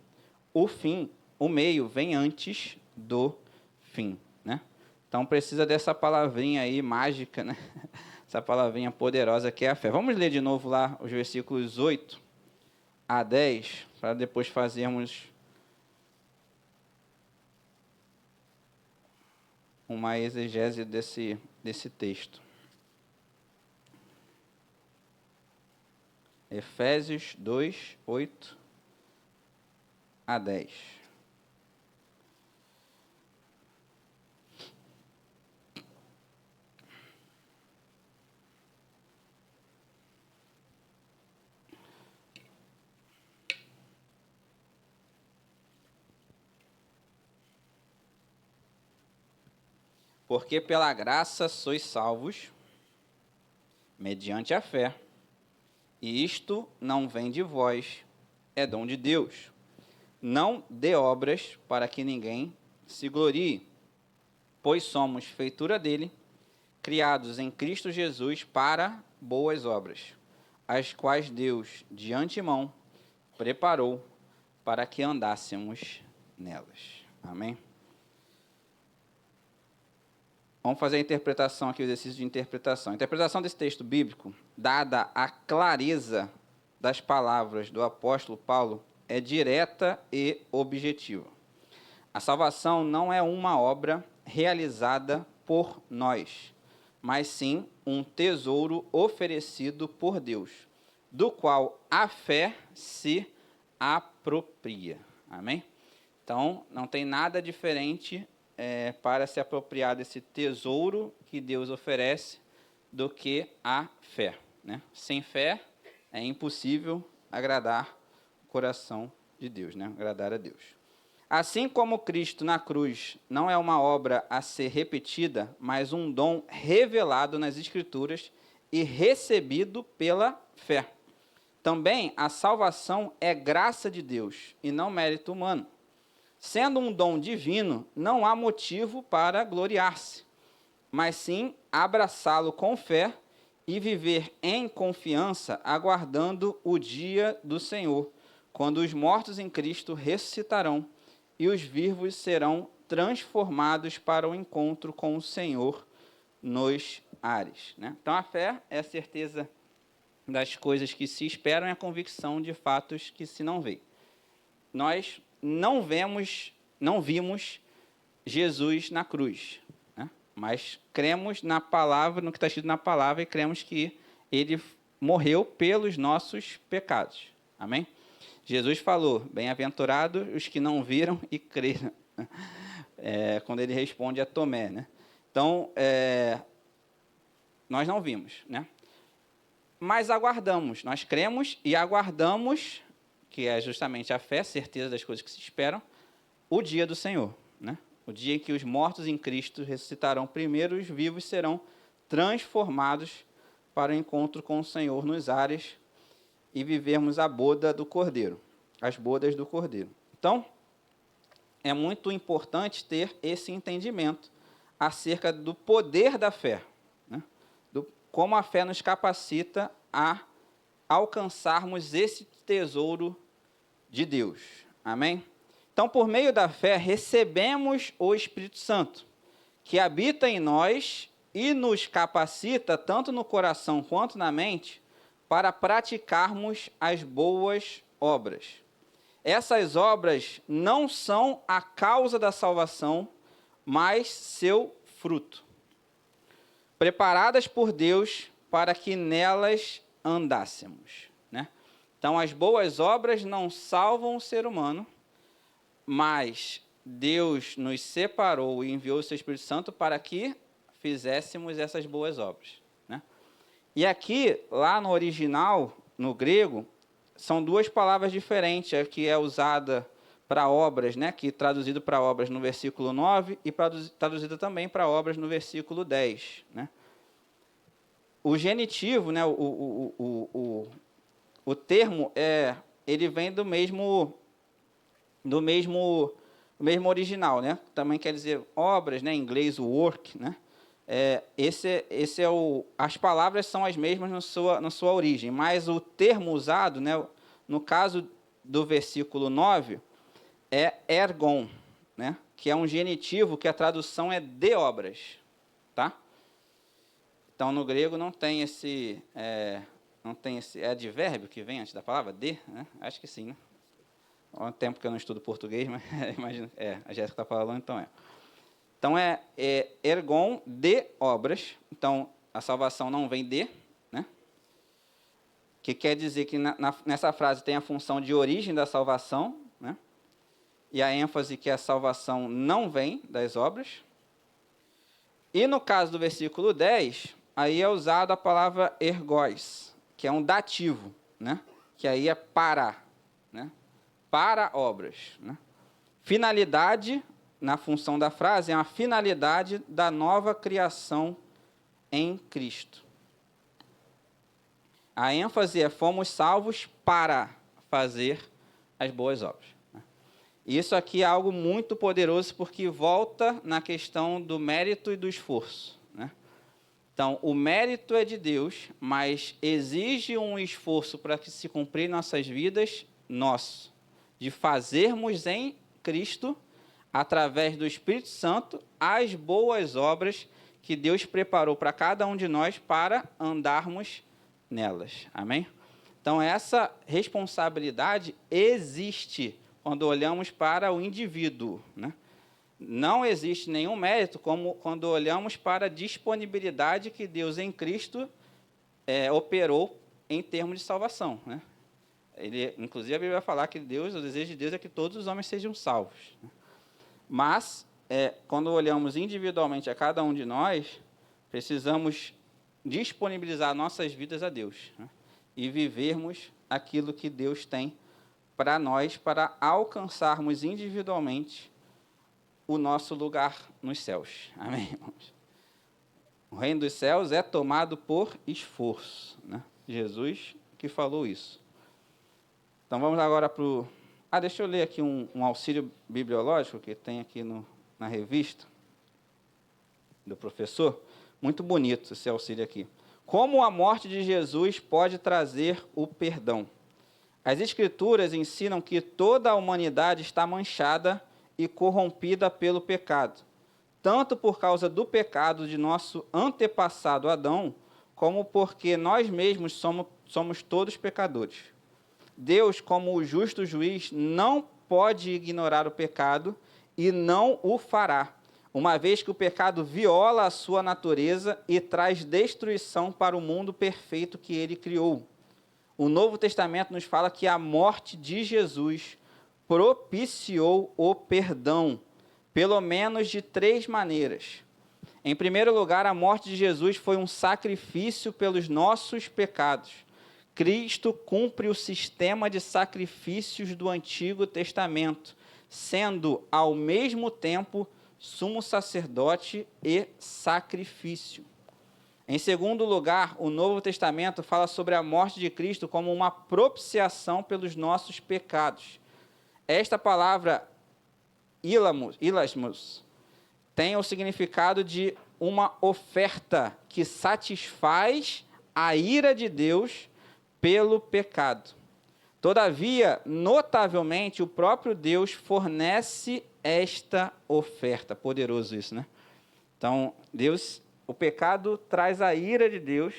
O meio vem antes do fim, né? Então precisa dessa palavrinha aí mágica, né? Essa palavrinha poderosa que é a fé. Vamos ler de novo lá os versículos 8 a 10, para depois fazermos uma exegese desse texto. Efésios 2, 8 a 10. Porque pela graça sois salvos, mediante a fé, e isto não vem de vós, é dom de Deus, não de obras, para que ninguém se glorie, pois somos feitura dele, criados em Cristo Jesus para boas obras, as quais Deus, de antemão, preparou para que andássemos nelas. Amém? Vamos fazer a interpretação aqui, o exercício de interpretação. A interpretação desse texto bíblico, dada a clareza das palavras do apóstolo Paulo, é direta e objetiva. A salvação não é uma obra realizada por nós, mas sim um tesouro oferecido por Deus, do qual a fé se apropria. Amém? Então, não tem nada diferente para se apropriar desse tesouro que Deus oferece do que a fé, né? Sem fé é impossível agradar o coração de Deus, né? Agradar a Deus. Assim como Cristo na cruz não é uma obra a ser repetida, mas um dom revelado nas Escrituras e recebido pela fé. Também a salvação é graça de Deus e não mérito humano. Sendo um dom divino, não há motivo para gloriar-se, mas sim abraçá-lo com fé e viver em confiança, aguardando o dia do Senhor, quando os mortos em Cristo ressuscitarão e os vivos serão transformados para o encontro com o Senhor nos ares, né? Então, a fé é a certeza das coisas que se esperam e a convicção de fatos que se não vê. Nós não vimos Jesus na cruz, né? Mas cremos na palavra, no que está escrito na palavra, e cremos que ele morreu pelos nossos pecados. Amém? Jesus falou, bem-aventurados os que não viram e creram, quando ele responde a Tomé, né? Então, nós não vimos, né? Mas aguardamos, nós cremos e aguardamos, que é justamente a fé, certeza das coisas que se esperam, o dia do Senhor, né? O dia em que os mortos em Cristo ressuscitarão primeiro, os vivos serão transformados para o encontro com o Senhor nos ares e vivermos a boda do Cordeiro, as bodas do Cordeiro. Então, é muito importante ter esse entendimento acerca do poder da fé, né? Como a fé nos capacita a alcançarmos esse tesouro de Deus. Amém? Então, por meio da fé, recebemos o Espírito Santo, que habita em nós e nos capacita, tanto no coração quanto na mente, para praticarmos as boas obras. Essas obras não são a causa da salvação, mas seu fruto, preparadas por Deus para que nelas andássemos, né? Então, as boas obras não salvam o ser humano, mas Deus nos separou e enviou o seu Espírito Santo para que fizéssemos essas boas obras, né? E aqui, lá no original, no grego, são duas palavras diferentes, a que é usada para obras, né, que traduzido para obras no versículo 9 e traduzido também para obras no versículo 10, né? O genitivo, né, o termo, ele vem do mesmo original, né? Também quer dizer obras, né, em inglês o work, né? As palavras são as mesmas na sua origem, mas o termo usado, né, no caso do versículo 9, é ergon, né, que é um genitivo que a tradução é de obras, tá? Então, no grego não tem esse advérbio que vem antes da palavra de, né? Acho que sim, né? Há um tempo que eu não estudo português, mas imagino, a Jéssica está falando, então é. Então, ergon de obras. Então, a salvação não vem de, né? Que quer dizer que nessa frase tem a função de origem da salvação, né? E a ênfase que a salvação não vem das obras. E no caso do versículo 10, aí é usada a palavra ergós, que é um dativo, né? Que aí é para, né? Para obras, né? Finalidade, na função da frase, é uma finalidade da nova criação em Cristo. A ênfase é: fomos salvos para fazer as boas obras. Isso aqui é algo muito poderoso, porque volta na questão do mérito e do esforço, né? Então, o mérito é de Deus, mas exige um esforço para que se cumprir nossas vidas, nosso, de fazermos em Cristo, através do Espírito Santo, as boas obras que Deus preparou para cada um de nós para andarmos nelas. Amém? Então, essa responsabilidade existe quando olhamos para o indivíduo, né? Não existe nenhum mérito como quando olhamos para a disponibilidade que Deus em Cristo operou em termos de salvação, né? Inclusive, a Bíblia vai falar que o desejo de Deus é que todos os homens sejam salvos, né? Mas, quando olhamos individualmente a cada um de nós, precisamos disponibilizar nossas vidas a Deus, né? E vivermos aquilo que Deus tem para nós, para alcançarmos individualmente o nosso lugar nos céus. Amém, irmãos? O reino dos céus é tomado por esforço, né? Jesus que falou isso. Então, vamos agora para o... deixa eu ler aqui um auxílio bibliológico que tem aqui na revista do professor. Muito bonito esse auxílio aqui. Como a morte de Jesus pode trazer o perdão? As Escrituras ensinam que toda a humanidade está manchada e corrompida pelo pecado. tanto por causa do pecado de nosso antepassado Adão, como porque nós mesmos somos todos pecadores. Deus, como o justo juiz, não pode ignorar o pecado e não o fará, uma vez que o pecado viola a sua natureza e traz destruição para o mundo perfeito que ele criou. O Novo Testamento nos fala que a morte de Jesus propiciou o perdão, pelo menos de 3 maneiras. Em primeiro lugar, a morte de Jesus foi um sacrifício pelos nossos pecados. Cristo cumpre o sistema de sacrifícios do Antigo Testamento, sendo, ao mesmo tempo, sumo sacerdote e sacrifício. Em segundo lugar, o Novo Testamento fala sobre a morte de Cristo como uma propiciação pelos nossos pecados. Esta palavra, ilasmos, tem o significado de uma oferta que satisfaz a ira de Deus pelo pecado. Todavia, notavelmente, o próprio Deus fornece esta oferta. Poderoso isso, né? Então, o pecado traz a ira de Deus,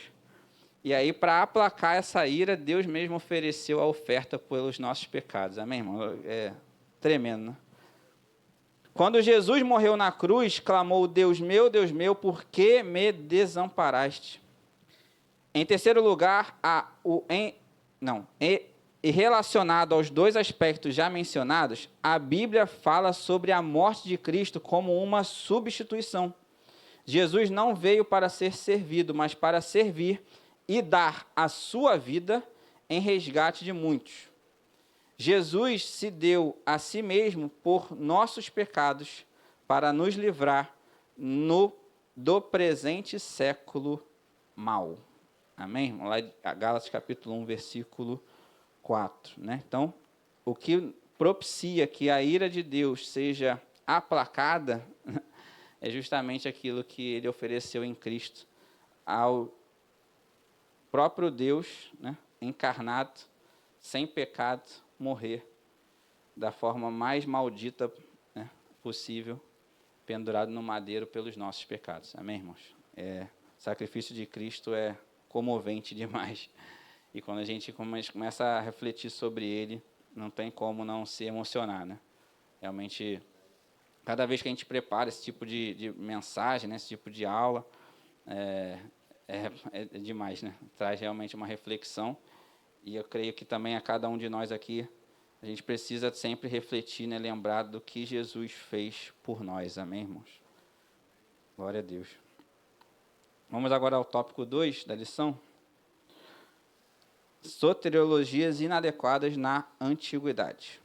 e aí, para aplacar essa ira, Deus mesmo ofereceu a oferta pelos nossos pecados. Amém, irmão? É tremendo, né? Quando Jesus morreu na cruz, clamou: Deus meu, por que me desamparaste? Em terceiro lugar, e relacionado aos 2 aspectos já mencionados, a Bíblia fala sobre a morte de Cristo como uma substituição. Jesus não veio para ser servido, mas para servir e dar a sua vida em resgate de muitos. Jesus se deu a si mesmo por nossos pecados para nos livrar do presente século mau. Amém? Lá em Gálatas capítulo 1, versículo 4. Né? Então, o que propicia que a ira de Deus seja aplacada é justamente aquilo que ele ofereceu em Cristo ao próprio Deus, né, encarnado, sem pecado, morrer da forma mais maldita, né, possível, pendurado no madeiro pelos nossos pecados. Amém, irmãos? O sacrifício de Cristo é comovente demais. E quando a gente começa a refletir sobre ele, não tem como não se emocionar, né? Realmente, cada vez que a gente prepara esse tipo de mensagem, né, esse tipo de aula, é demais, né? Traz realmente uma reflexão. E eu creio que também a cada um de nós aqui, a gente precisa sempre refletir, né, lembrar do que Jesus fez por nós. Amém, irmãos? Glória a Deus. Vamos agora ao tópico 2 da lição. Soteriologias inadequadas na antiguidade.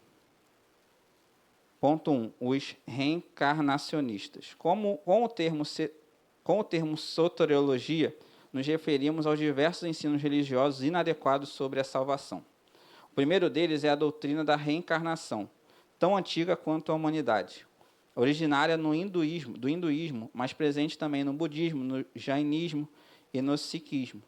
Ponto 1. Os reencarnacionistas. Com o termo soteriologia, nos referimos aos diversos ensinos religiosos inadequados sobre a salvação. O primeiro deles é a doutrina da reencarnação, tão antiga quanto a humanidade, originária do hinduísmo, mas presente também no budismo, no jainismo e no sikhismo.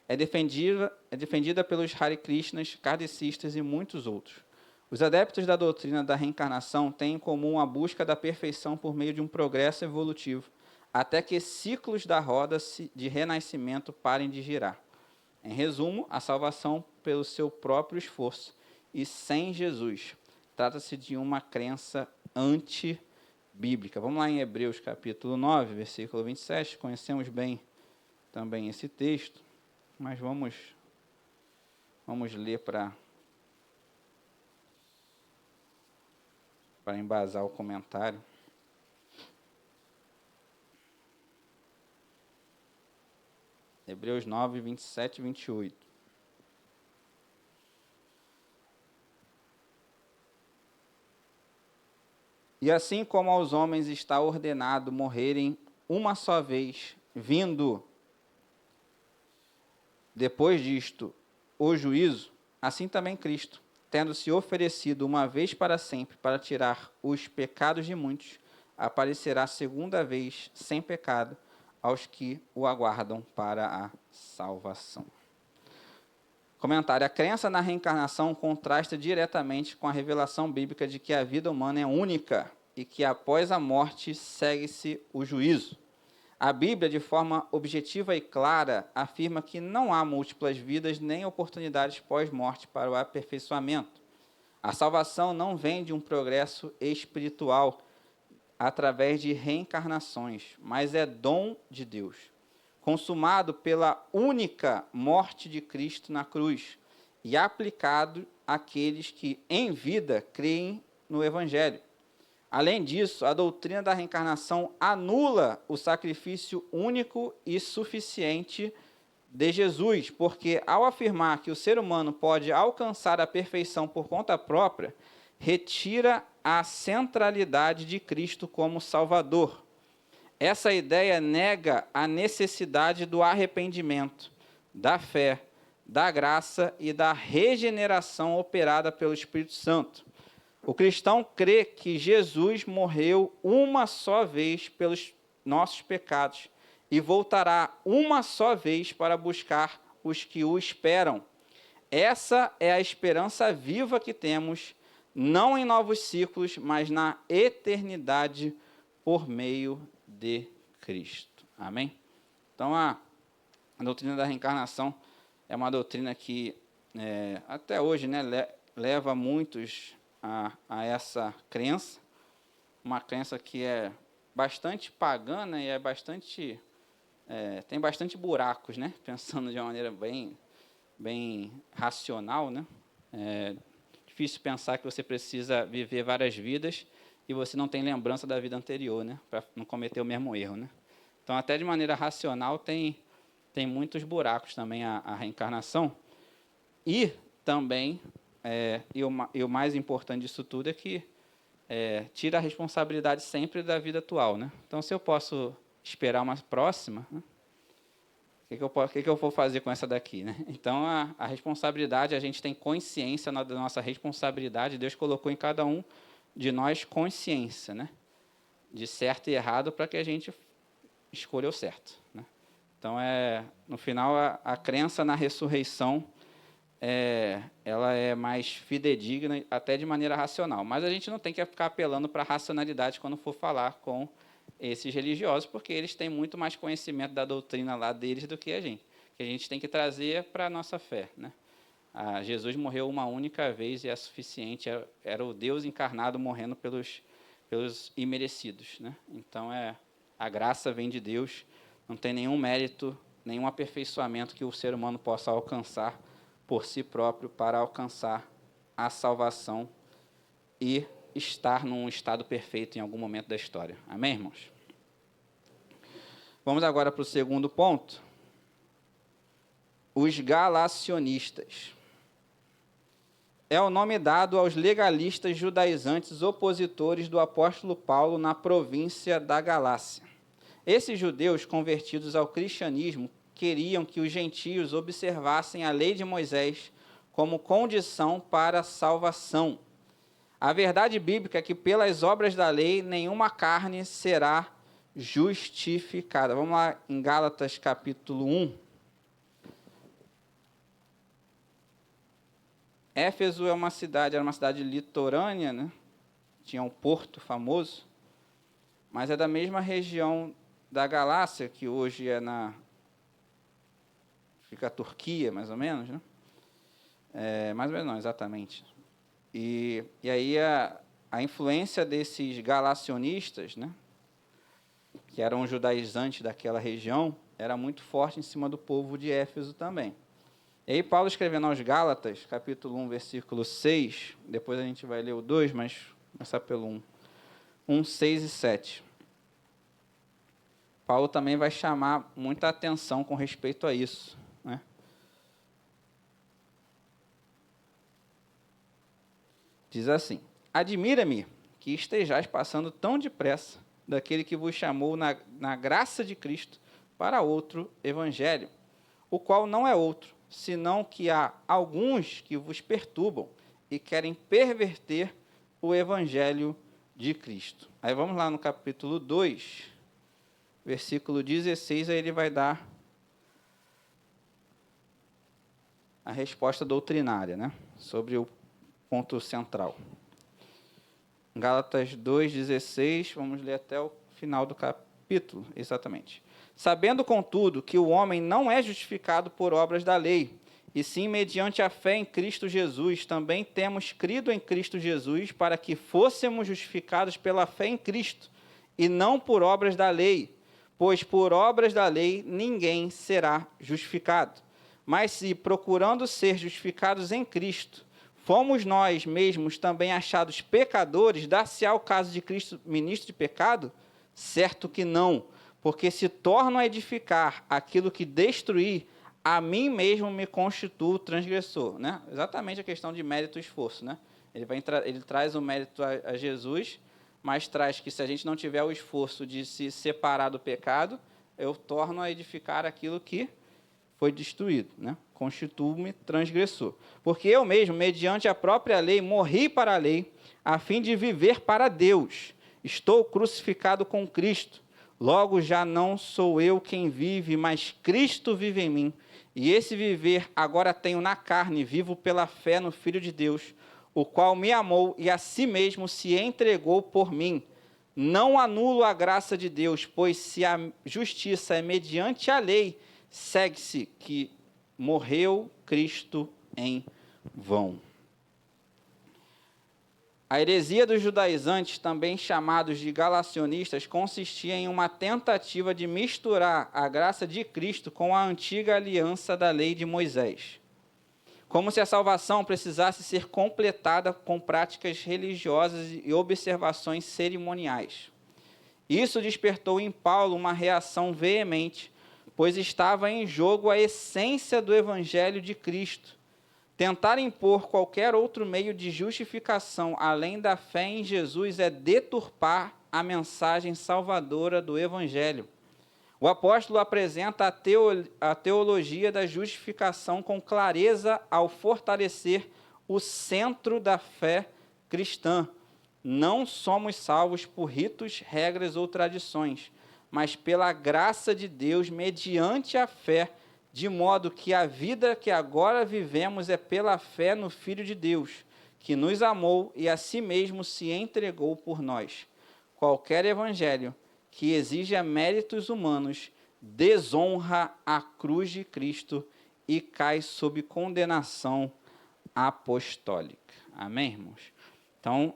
É defendida pelos Hare Krishnas, kardecistas e muitos outros. Os adeptos da doutrina da reencarnação têm em comum a busca da perfeição por meio de um progresso evolutivo, até que ciclos da roda de renascimento parem de girar. Em resumo, a salvação pelo seu próprio esforço e sem Jesus. Trata-se de uma crença antibíblica. Vamos lá em Hebreus capítulo 9, versículo 27. Conhecemos bem também esse texto, mas vamos ler para embasar o comentário. Hebreus 9, 27 e 28. E assim como aos homens está ordenado morrerem uma só vez, vindo depois disto o juízo, assim também Cristo, tendo se oferecido uma vez para sempre para tirar os pecados de muitos, aparecerá segunda vez sem pecado aos que o aguardam para a salvação. Comentário. A crença na reencarnação contrasta diretamente com a revelação bíblica de que a vida humana é única e que após a morte segue-se o juízo. A Bíblia, de forma objetiva e clara, afirma que não há múltiplas vidas nem oportunidades pós-morte para o aperfeiçoamento. A salvação não vem de um progresso espiritual através de reencarnações, mas é dom de Deus, consumado pela única morte de Cristo na cruz e aplicado àqueles que, em vida, creem no Evangelho. Além disso, a doutrina da reencarnação anula o sacrifício único e suficiente de Jesus, porque ao afirmar que o ser humano pode alcançar a perfeição por conta própria, retira a centralidade de Cristo como Salvador. Essa ideia nega a necessidade do arrependimento, da fé, da graça e da regeneração operada pelo Espírito Santo. O cristão crê que Jesus morreu uma só vez pelos nossos pecados e voltará uma só vez para buscar os que o esperam. Essa é a esperança viva que temos, não em novos ciclos, mas na eternidade por meio de Cristo. Amém? Então, a doutrina da reencarnação é uma doutrina que, até hoje, leva muitos a essa crença, uma crença que é bastante pagã, e tem bastante buracos, pensando de uma maneira bem racional, É difícil pensar que você precisa viver várias vidas e você não tem lembrança da vida anterior, para não cometer o mesmo erro, Então, até de maneira racional, tem muitos buracos também a reencarnação. E também, e o mais importante disso tudo é que tira a responsabilidade sempre da vida atual, Então, se eu posso esperar uma próxima, o que eu vou fazer com essa daqui, Então, a responsabilidade, a gente tem consciência da nossa responsabilidade, Deus colocou em cada um de nós consciência, de certo e errado, para que a gente escolha o certo, Então, no final, a crença na ressurreição, ela é mais fidedigna, até de maneira racional. Mas a gente não tem que ficar apelando para a racionalidade quando for falar com esses religiosos, porque eles têm muito mais conhecimento da doutrina lá deles do que a gente. Que a gente tem que trazer para a nossa fé, Jesus morreu uma única vez e é suficiente. Era o Deus encarnado morrendo pelos imerecidos, Então, a graça vem de Deus, não tem nenhum mérito, nenhum aperfeiçoamento que o ser humano possa alcançar por si próprio para alcançar a salvação e estar num estado perfeito em algum momento da história. Amém, irmãos? Vamos agora para o segundo ponto. Os galacionistas. É o nome dado aos legalistas judaizantes opositores do apóstolo Paulo na província da Galácia. Esses judeus convertidos ao cristianismo queriam que os gentios observassem a lei de Moisés como condição para a salvação. A verdade bíblica é que pelas obras da lei nenhuma carne será justificada. Vamos lá em Gálatas capítulo 1. Éfeso era uma cidade litorânea, Tinha um porto famoso, mas é da mesma região da Galácia, que hoje fica a Turquia, mais ou menos, mais ou menos não, exatamente. E aí a influência desses galacionistas, que eram judaizantes daquela região, era muito forte em cima do povo de Éfeso também. E aí Paulo escrevendo aos Gálatas, capítulo 1, versículo 6, depois a gente vai ler o 2, mas começar pelo 1. 1, 6 e 7. Paulo também vai chamar muita atenção com respeito a isso, Diz assim: admira-me que estejais passando tão depressa daquele que vos chamou na graça de Cristo para outro evangelho, o qual não é outro, senão que há alguns que vos perturbam e querem perverter o evangelho de Cristo. Aí vamos lá no capítulo 2, versículo 16, aí ele vai dar a resposta doutrinária, sobre o ponto central. Gálatas 2,16, vamos ler até o final do capítulo, exatamente. Sabendo, contudo, que o homem não é justificado por obras da lei, e sim mediante a fé em Cristo Jesus, também temos crido em Cristo Jesus para que fôssemos justificados pela fé em Cristo, e não por obras da lei, pois por obras da lei ninguém será justificado. Mas se, procurando ser justificados em Cristo, fomos nós mesmos também achados pecadores, dar-se-á o caso de Cristo ministro de pecado? Certo que não, porque se torno a edificar aquilo que destruí, a mim mesmo me constituo transgressor. Né? Exatamente a questão de mérito e esforço. Né? Ele traz o mérito a Jesus, mas traz que se a gente não tiver o esforço de se separar do pecado, eu torno a edificar aquilo que foi destruído, né? Constituo-me transgressor. Porque eu mesmo, mediante a própria lei, morri para a lei, a fim de viver para Deus. Estou crucificado com Cristo. Logo já não sou eu quem vive, mas Cristo vive em mim. E esse viver agora tenho na carne, vivo pela fé no Filho de Deus, o qual me amou e a si mesmo se entregou por mim. Não anulo a graça de Deus, pois se a justiça é mediante a lei, segue-se que morreu Cristo em vão. A heresia dos judaizantes, também chamados de galacionistas, consistia em uma tentativa de misturar a graça de Cristo com a antiga aliança da lei de Moisés, como se a salvação precisasse ser completada com práticas religiosas e observações cerimoniais. Isso despertou em Paulo uma reação veemente, pois estava em jogo a essência do Evangelho de Cristo. Tentar impor qualquer outro meio de justificação além da fé em Jesus é deturpar a mensagem salvadora do Evangelho. O apóstolo apresenta a teologia da justificação com clareza ao fortalecer o centro da fé cristã. Não somos salvos por ritos, regras ou tradições, mas pela graça de Deus mediante a fé, de modo que a vida que agora vivemos é pela fé no Filho de Deus, que nos amou e a si mesmo se entregou por nós. Qualquer evangelho que exija méritos humanos desonra a cruz de Cristo e cai sob condenação apostólica. Amém, irmãos? Então,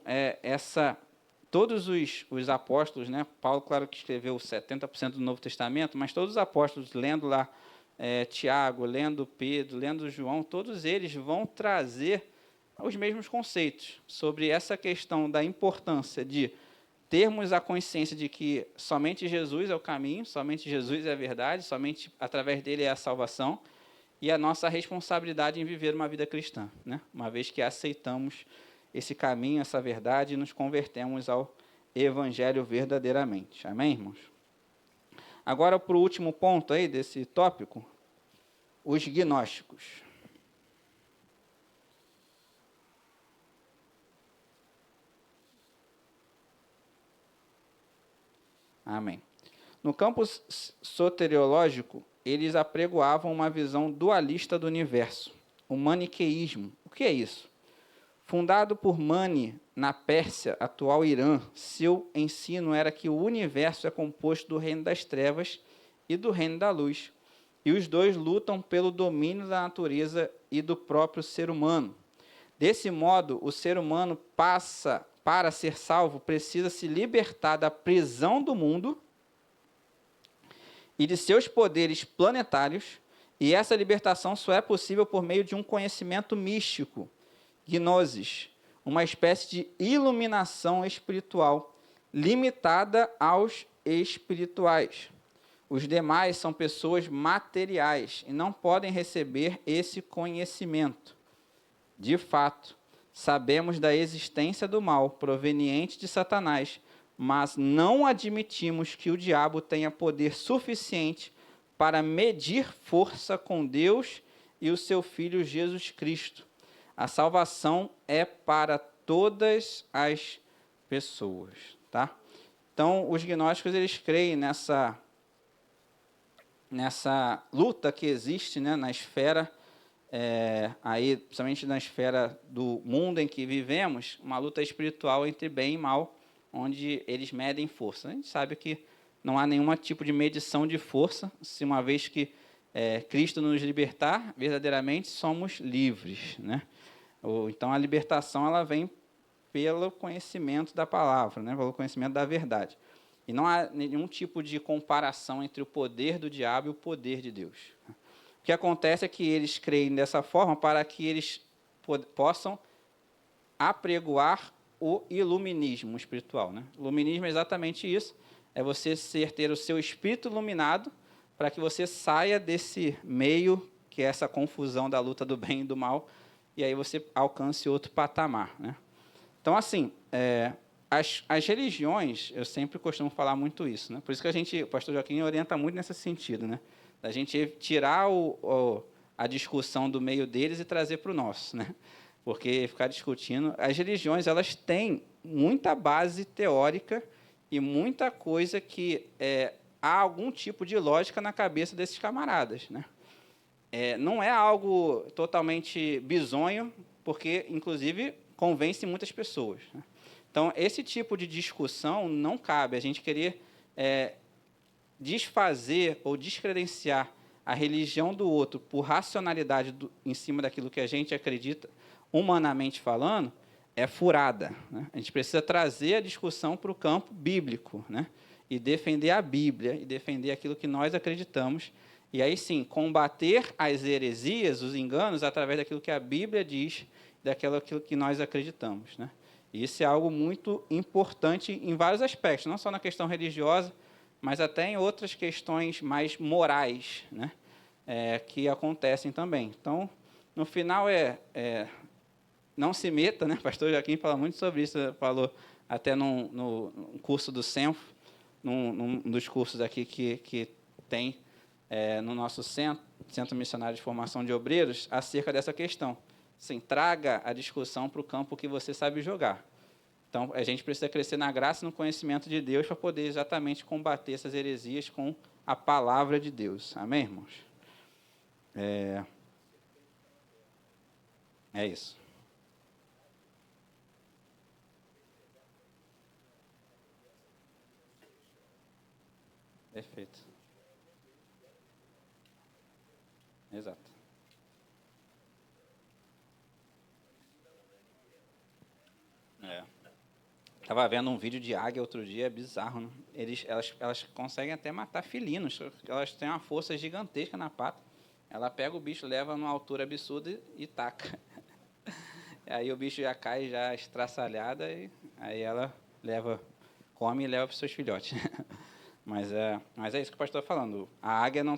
todos os apóstolos, né? Paulo, claro que escreveu 70% do Novo Testamento, mas todos os apóstolos, lendo lá Tiago, lendo Pedro, lendo João, todos eles vão trazer os mesmos conceitos sobre essa questão da importância de termos a consciência de que somente Jesus é o caminho, somente Jesus é a verdade, somente através dele é a salvação, e a nossa responsabilidade em viver uma vida cristã, né? Uma vez que aceitamos esse caminho, essa verdade, e nos convertemos ao Evangelho verdadeiramente. Amém, irmãos? Agora, para o último ponto aí desse tópico, os gnósticos. Amém. No campo soteriológico, eles apregoavam uma visão dualista do universo, o maniqueísmo. O que é isso? Fundado por Mani, na Pérsia, atual Irã, seu ensino era que o universo é composto do reino das trevas e do reino da luz, e os dois lutam pelo domínio da natureza e do próprio ser humano. Desse modo, o ser humano para ser salvo, precisa se libertar da prisão do mundo e de seus poderes planetários, e essa libertação só é possível por meio de um conhecimento místico, gnosis, uma espécie de iluminação espiritual, limitada aos espirituais. Os demais são pessoas materiais e não podem receber esse conhecimento. De fato, sabemos da existência do mal proveniente de Satanás, mas não admitimos que o diabo tenha poder suficiente para medir força com Deus e o seu Filho Jesus Cristo. A salvação é para todas as pessoas, tá? Então, os gnósticos, eles creem nessa luta que existe, né, na esfera aí, principalmente na esfera do mundo em que vivemos, uma luta espiritual entre bem e mal, onde eles medem força. A gente sabe que não há nenhum tipo de medição de força, se uma vez que Cristo nos libertar, verdadeiramente somos livres, né? Então, a libertação ela vem pelo conhecimento da palavra, né? Pelo conhecimento da verdade. E não há nenhum tipo de comparação entre o poder do diabo e o poder de Deus. O que acontece é que eles creem dessa forma para que eles possam apregoar o iluminismo espiritual, né? O iluminismo é exatamente isso, é você ter o seu espírito iluminado para que você saia desse meio, que é essa confusão da luta do bem e do mal, e aí você alcance outro patamar, né? Então, assim, as religiões, eu sempre costumo falar muito isso, né? Por isso que o pastor Joaquim orienta muito nesse sentido, né? Da gente tirar a discussão do meio deles e trazer para o nosso, né? Porque ficar discutindo... As religiões, elas têm muita base teórica e muita coisa que há algum tipo de lógica na cabeça desses camaradas, né? Não é algo totalmente bizonho, porque, inclusive, convence muitas pessoas, né? Então, esse tipo de discussão não cabe. A gente querer desfazer ou descredenciar a religião do outro por racionalidade em cima daquilo que a gente acredita, humanamente falando, é furada, né? A gente precisa trazer a discussão para o campo bíblico, né? E defender a Bíblia, e defender aquilo que nós acreditamos. E aí sim, combater as heresias, os enganos, através daquilo que a Bíblia diz, daquilo que nós acreditamos, né? E isso é algo muito importante em vários aspectos, não só na questão religiosa, mas até em outras questões mais morais, né? Que acontecem também. Então, no final, não se meta, né? O pastor Joaquim fala muito sobre isso, falou até no curso do Senfo, num dos cursos aqui que tem no nosso Centro Missionário de Formação de Obreiros, acerca dessa questão. Sim, traga a discussão para o campo que você sabe jogar. Então, a gente precisa crescer na graça e no conhecimento de Deus para poder exatamente combater essas heresias com a palavra de Deus. Amém, irmãos? É isso. Perfeito. Exato. Estava vendo um vídeo de águia outro dia, é bizarro, né? Elas conseguem até matar felinos. Elas têm uma força gigantesca na pata. Ela pega o bicho, leva numa altura absurda e taca. Aí o bicho já cai, já estraçalhada, e aí ela come e leva para os seus filhotes. Mas é isso que o pastor está falando. A águia não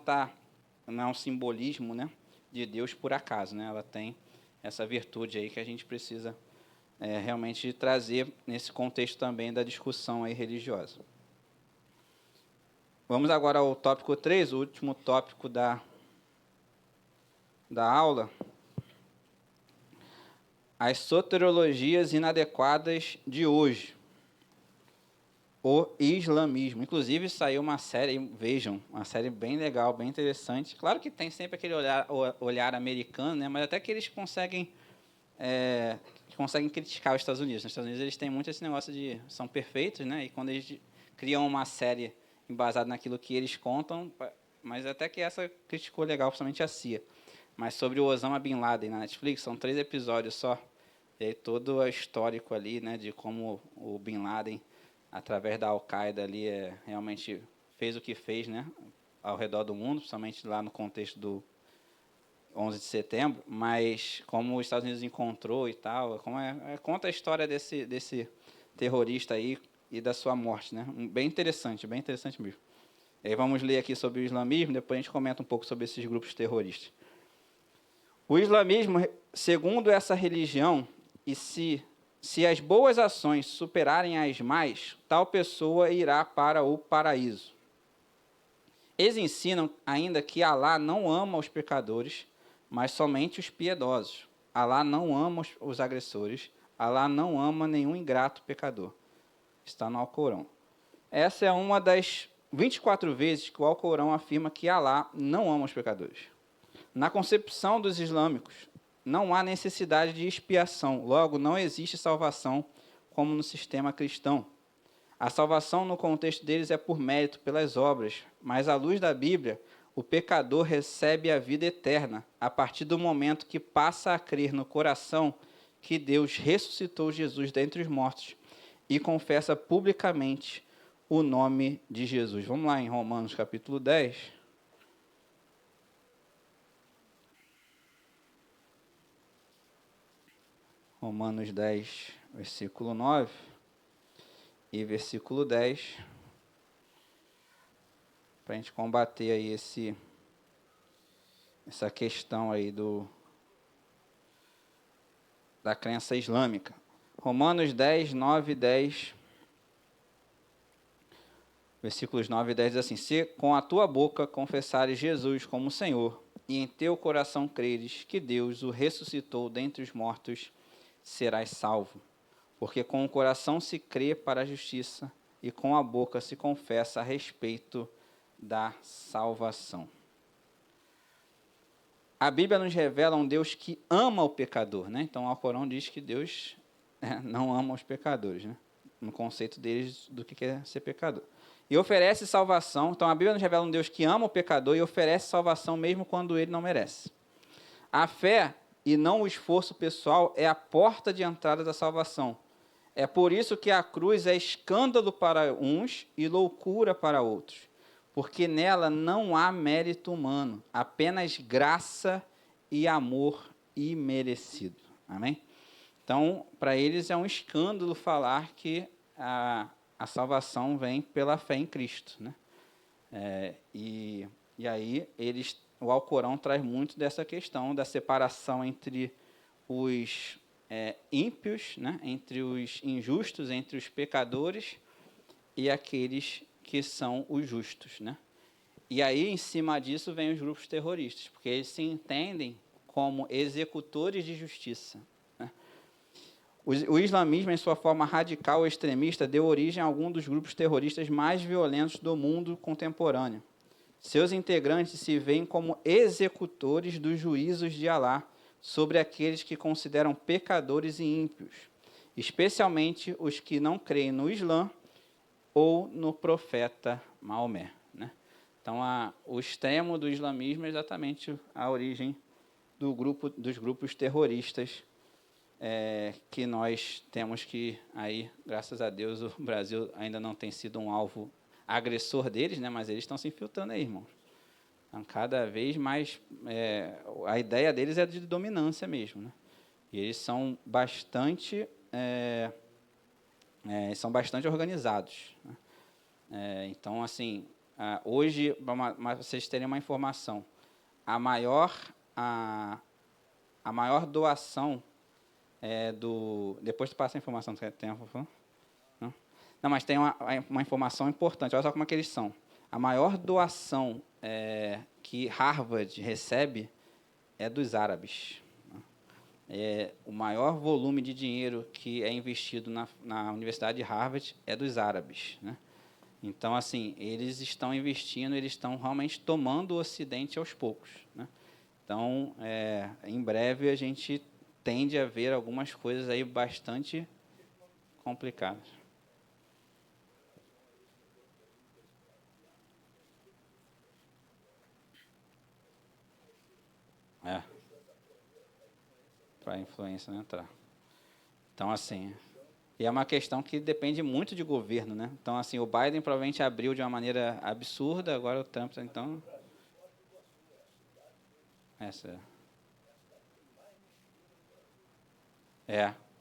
é um simbolismo, né, de Deus por acaso, né? Ela tem essa virtude aí que a gente precisa realmente trazer nesse contexto também da discussão aí religiosa. Vamos agora ao tópico 3, o último tópico da aula. As soteriologias inadequadas de hoje. O islamismo. Inclusive, saiu uma série, vejam, uma série bem legal, bem interessante. Claro que tem sempre aquele olhar americano, né? Mas até que eles conseguem criticar os Estados Unidos. Nos Estados Unidos, eles têm muito esse negócio de... São perfeitos, né? E quando eles criam uma série embasada naquilo que eles contam... Mas até que essa criticou legal, principalmente a CIA. Mas sobre o Osama Bin Laden na Netflix, são 3 episódios só. E aí todo o histórico ali, né? De como o Bin Laden, através da Al-Qaeda ali, realmente fez o que fez, né? Ao redor do mundo, principalmente lá no contexto do 11 de setembro, mas como os Estados Unidos encontrou e tal, conta a história desse terrorista aí e da sua morte, né? Bem interessante mesmo. E aí vamos ler aqui sobre o islamismo, depois a gente comenta um pouco sobre esses grupos terroristas. O islamismo, segundo essa religião, e se as boas ações superarem as más, tal pessoa irá para o paraíso. Eles ensinam ainda que Alá não ama os pecadores, mas somente os piedosos. Alá não ama os agressores. Alá não ama nenhum ingrato pecador. Está no Alcorão. Essa é uma das 24 vezes que o Alcorão afirma que Alá não ama os pecadores. Na concepção dos islâmicos, não há necessidade de expiação, logo, não existe salvação como no sistema cristão. A salvação, no contexto deles, é por mérito, pelas obras, mas à luz da Bíblia, o pecador recebe a vida eterna a partir do momento que passa a crer no coração que Deus ressuscitou Jesus dentre os mortos e confessa publicamente o nome de Jesus. Vamos lá em Romanos capítulo 10. Romanos 10, versículo 9 e versículo 10, para a gente combater aí essa questão aí da crença islâmica. Romanos 10, 9 e 10, versículos 9 e 10 diz assim: Se com a tua boca confessares Jesus como Senhor, e em teu coração creres que Deus o ressuscitou dentre os mortos, serás salvo. Porque com o coração se crê para a justiça, e com a boca se confessa a respeito da salvação. A Bíblia nos revela um Deus que ama o pecador, né? Então, o Alcorão diz que Deus não ama os pecadores, né? No conceito deles do que é ser pecador. E oferece salvação. Então, a Bíblia nos revela um Deus que ama o pecador e oferece salvação mesmo quando ele não merece. A fé e não o esforço pessoal é a porta de entrada da salvação. É por isso que a cruz é escândalo para uns e loucura para outros, porque nela não há mérito humano, apenas graça e amor imerecido. Amém? Então, para eles é um escândalo falar que a salvação vem pela fé em Cristo, né? E aí o Alcorão traz muito dessa questão da separação entre os ímpios, né? Entre os injustos, entre os pecadores e aqueles que são os justos, né? E aí, em cima disso, vem os grupos terroristas, porque eles se entendem como executores de justiça, né? O islamismo, em sua forma radical e extremista, deu origem a alguns dos grupos terroristas mais violentos do mundo contemporâneo. Seus integrantes se veem como executores dos juízos de Alá sobre aqueles que consideram pecadores e ímpios, especialmente os que não creem no Islã ou no profeta Maomé, né? Então, o extremo do islamismo é exatamente a origem dos grupos terroristas que nós temos que, aí, graças a Deus, o Brasil ainda não tem sido um alvo agressor deles, né? Mas eles estão se infiltrando aí, irmãos. Então, cada vez mais, a ideia deles é de dominância mesmo, né? E eles são bastante organizados, né? Então, assim, hoje, para vocês terem uma informação, a maior doação depois tu passa a informação, tem a informação? Não, mas tem uma informação importante, olha só como é que eles são. A maior doação que Harvard recebe é dos árabes. O maior volume de dinheiro que é investido na Universidade de Harvard é dos árabes, né? Então, assim, eles estão investindo, eles estão realmente tomando o Ocidente aos poucos, né? Então, em breve a gente tende a ver algumas coisas aí bastante complicadas. Para a influência não entrar. Então, assim, e é uma questão que depende muito de governo, né? Então, assim, o Biden provavelmente abriu de uma maneira absurda, agora o Trump, então...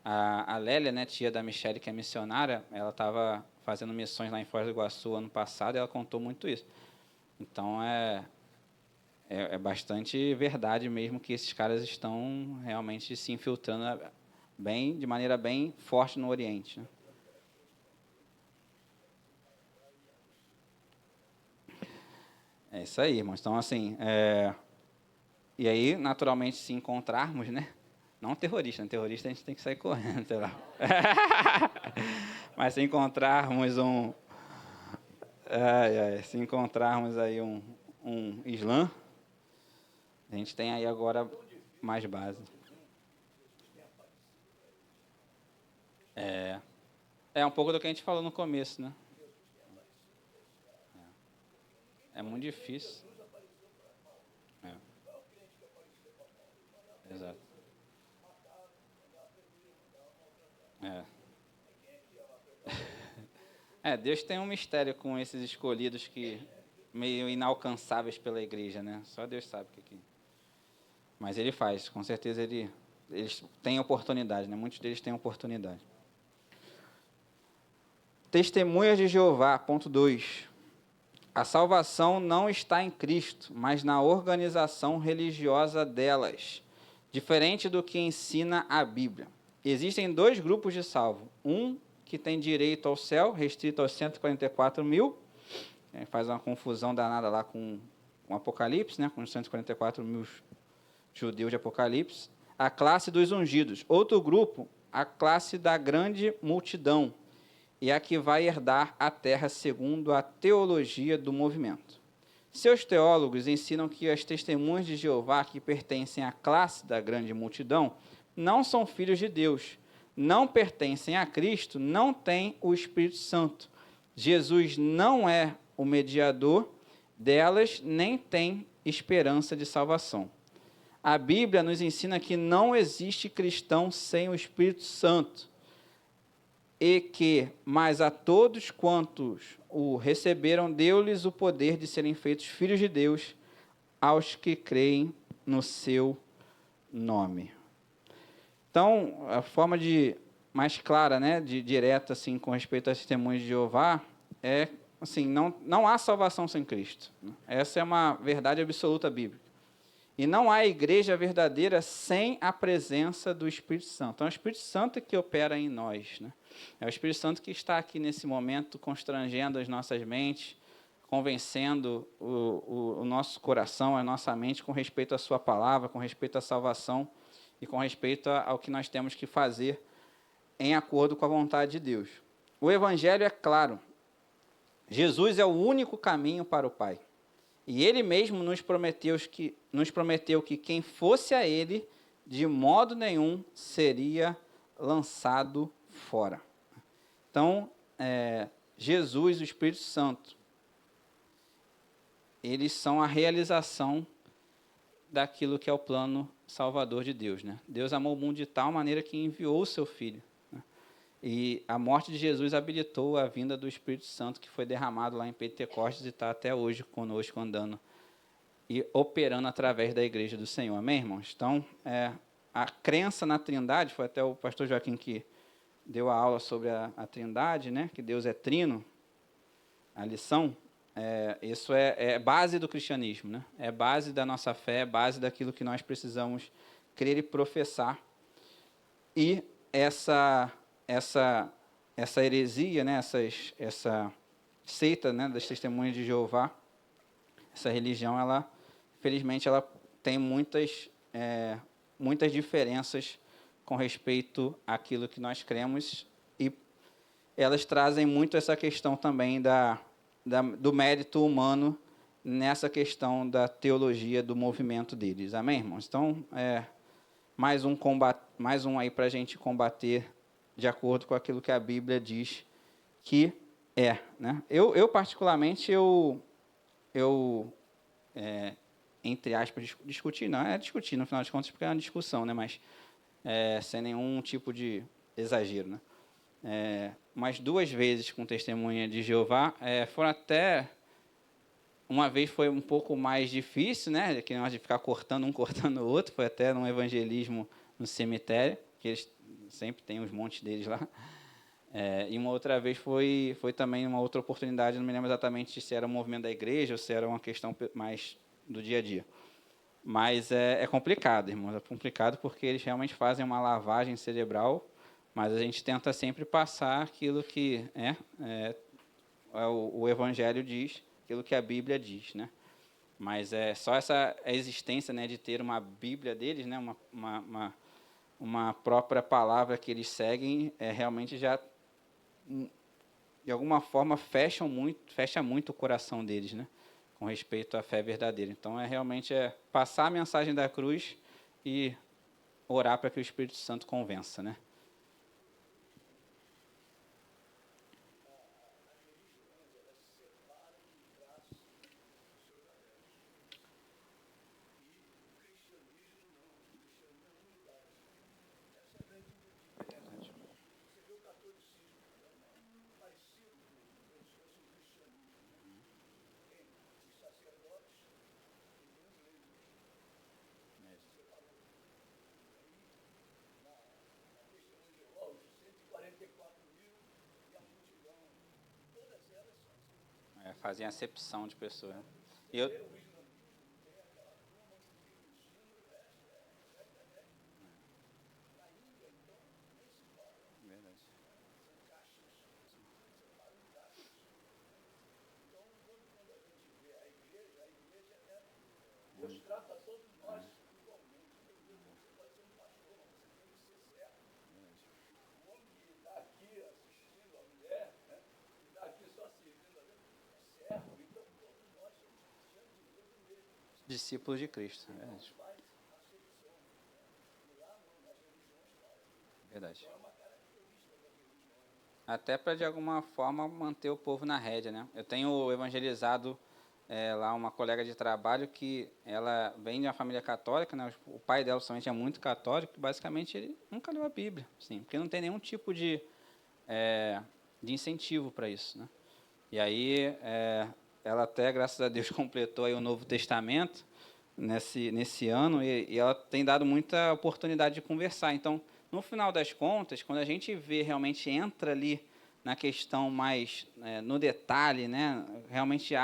A Lélia, né, tia da Michelle, que é missionária, ela estava fazendo missões lá em Foz do Iguaçu ano passado e ela contou muito isso. Então, é bastante verdade mesmo que esses caras estão realmente se infiltrando de maneira bem forte no Oriente, né? É isso aí, irmãos. Então, assim, e aí, naturalmente, se encontrarmos, né? Não terrorista, né? Terrorista a gente tem que sair correndo, sei lá. Mas se encontrarmos se encontrarmos aí um Islã, A gente tem aí agora mais base. É um pouco do que a gente falou no começo, né? É muito difícil. É, exato. É. Deus tem um mistério com esses escolhidos que meio inalcançáveis pela igreja, né? Só Deus sabe o que. Mas ele faz, com certeza eles têm oportunidade, né? Muitos deles têm oportunidade. Testemunhas de Jeová, ponto 2. A salvação não está em Cristo, mas na organização religiosa delas, diferente do que ensina a Bíblia. Existem dois grupos de salvo. Um que tem direito ao céu, restrito aos 144 mil, faz uma confusão danada lá com o Apocalipse, né, com os 144 mil judeus de Apocalipse. A classe dos ungidos. Outro grupo, a classe da grande multidão, e a que vai herdar a terra segundo a teologia do movimento. Seus teólogos ensinam que as testemunhas de Jeová, que pertencem à classe da grande multidão, não são filhos de Deus, não pertencem a Cristo, não têm o Espírito Santo. Jesus não é o mediador delas, nem tem esperança de salvação. A Bíblia nos ensina que não existe cristão sem o Espírito Santo, e que, mas a todos quantos o receberam, deu-lhes o poder de serem feitos filhos de Deus, aos que creem no seu nome. Então, a forma mais clara, né, de direta, assim, com respeito às testemunhas de Jeová, é, assim, não há salvação sem Cristo. Essa é uma verdade absoluta bíblica. E não há igreja verdadeira sem a presença do Espírito Santo. Então, é o Espírito Santo que opera em nós, né? É o Espírito Santo que está aqui nesse momento, constrangendo as nossas mentes, convencendo o nosso coração, a nossa mente com respeito à sua palavra, com respeito à salvação e com respeito ao que nós temos que fazer em acordo com a vontade de Deus. O Evangelho é claro. Jesus é o único caminho para o Pai. E Ele mesmo nos prometeu que quem fosse a Ele, de modo nenhum, seria lançado fora. Então, Jesus e o Espírito Santo, eles são a realização daquilo que é o plano salvador de Deus, né? Deus amou o mundo de tal maneira que enviou o seu Filho, né? E a morte de Jesus habilitou a vinda do Espírito Santo, que foi derramado lá em Pentecostes e está até hoje conosco andando e operando através da igreja do Senhor. Amém, irmãos? Então, a crença na Trindade, foi até o pastor Joaquim que deu a aula sobre a Trindade, né? Que Deus é trino, a lição. Isso é base do cristianismo, né? É base da nossa fé, é base daquilo que nós precisamos crer e professar. E essa heresia, né? Essa seita, né? Das testemunhas de Jeová, essa religião, felizmente, ela tem muitas diferenças com respeito àquilo que nós cremos, e elas trazem muito essa questão também do mérito humano nessa questão da teologia do movimento deles. Amém, irmãos? Então, mais um aí para a gente combater de acordo com aquilo que a Bíblia diz que né? Eu particularmente, entre aspas, discutir, não é discutir, no final de contas, porque é uma discussão, né? Mas sem nenhum tipo de exagero, né? Mas 2 vezes com testemunha de Jeová, foram até... Uma vez foi um pouco mais difícil, né? Que nós de ficar cortando um, cortando o outro, foi até num evangelismo no cemitério, que eles sempre têm os montes deles lá. E uma outra vez foi também uma outra oportunidade, não me lembro exatamente se era um movimento da igreja ou se era uma questão mais do dia a dia. Mas é complicado, irmãos, é complicado porque eles realmente fazem uma lavagem cerebral, mas a gente tenta sempre passar aquilo que o Evangelho diz, aquilo que a Bíblia diz, né? Mas só essa existência, né, de ter uma Bíblia deles, né, uma própria palavra que eles seguem, realmente já, de alguma forma, fecha muito o coração deles, né? com respeito à fé verdadeira. Então, realmente passar a mensagem da cruz e orar para que o Espírito Santo convença, né? Fazem acepção de pessoas. Eu, verdade. Discípulos de Cristo, verdade. Verdade. Até para, de alguma forma, manter o povo na rédea, né? Eu tenho evangelizado lá uma colega de trabalho que ela vem de uma família católica, né? O pai dela somente é muito católico, e basicamente ele nunca leu a Bíblia, assim, porque não tem nenhum tipo de incentivo para isso, né? E aí ela até, graças a Deus, completou aí o Novo Testamento nesse ano e ela tem dado muita oportunidade de conversar. Então, no final das contas, quando a gente vê, realmente entra ali na questão mais no detalhe, né, realmente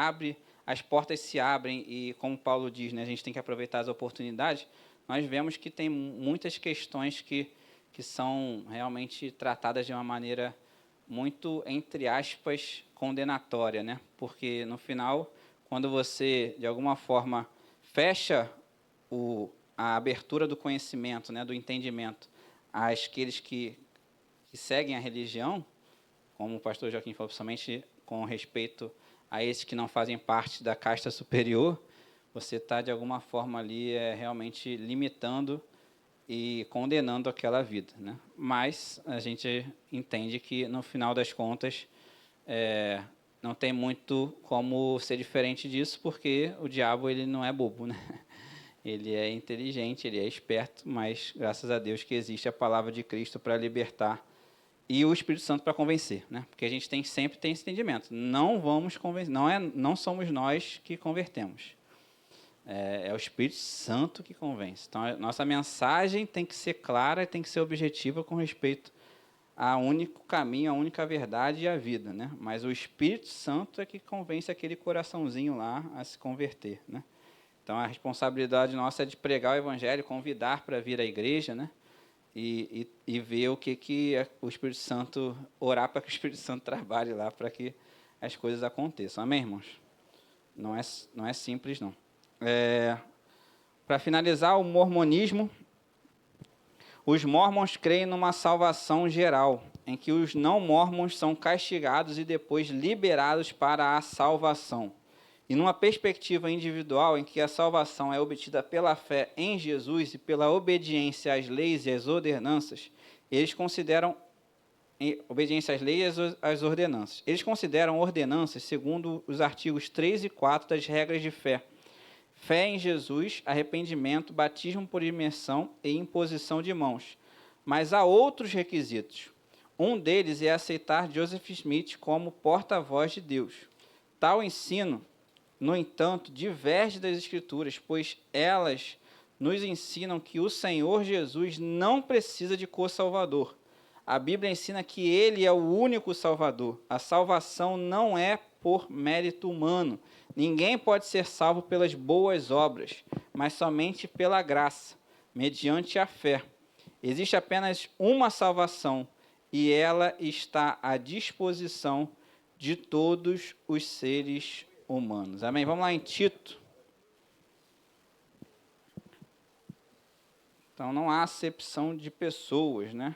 as portas se abrem e, como Paulo diz, né, a gente tem que aproveitar as oportunidades, nós vemos que tem muitas questões que são realmente tratadas de uma maneira muito, entre aspas, condenatória, né? Porque, no final, quando você, de alguma forma, fecha a abertura do conhecimento, né, do entendimento, àqueles que seguem a religião, como o pastor Joaquim falou, principalmente com respeito a esses que não fazem parte da casta superior, você está, de alguma forma, ali realmente limitando e condenando aquela vida, né? Mas a gente entende que, no final das contas, não tem muito como ser diferente disso, porque o diabo ele não é bobo, né? Ele é inteligente, ele é esperto, mas graças a Deus que existe a palavra de Cristo para libertar e o Espírito Santo para convencer, né? Porque a gente sempre tem esse entendimento. Não vamos convencer, não somos nós que convertemos. É o Espírito Santo que convence. Então, a nossa mensagem tem que ser clara e tem que ser objetiva com respeito ao único caminho, a única verdade e a vida, né? Mas o Espírito Santo é que convence aquele coraçãozinho lá a se converter, né? Então, a responsabilidade nossa é de pregar o Evangelho, convidar para vir à igreja, né? E ver o que o Espírito Santo, orar para que o Espírito Santo trabalhe lá, para que as coisas aconteçam. Amém, irmãos? Não é simples, não. Para finalizar, o mormonismo. Os mormons creem numa salvação geral, em que os não-mormons são castigados e depois liberados para a salvação. E numa perspectiva individual, em que a salvação é obtida pela fé em Jesus e pela obediência às leis e às ordenanças, eles consideram obediência às leis e às ordenanças. Eles consideram ordenanças segundo os artigos 3 e 4 das regras de fé. Fé em Jesus, arrependimento, batismo por imersão e imposição de mãos. Mas há outros requisitos. Um deles é aceitar Joseph Smith como porta-voz de Deus. Tal ensino, no entanto, diverge das Escrituras, pois elas nos ensinam que o Senhor Jesus não precisa de co-salvador. A Bíblia ensina que Ele é o único Salvador. A salvação não é por mérito humano. Ninguém pode ser salvo pelas boas obras, mas somente pela graça, mediante a fé. Existe apenas uma salvação, e ela está à disposição de todos os seres humanos. Amém? Vamos lá em Tito. Então, não há acepção de pessoas, né?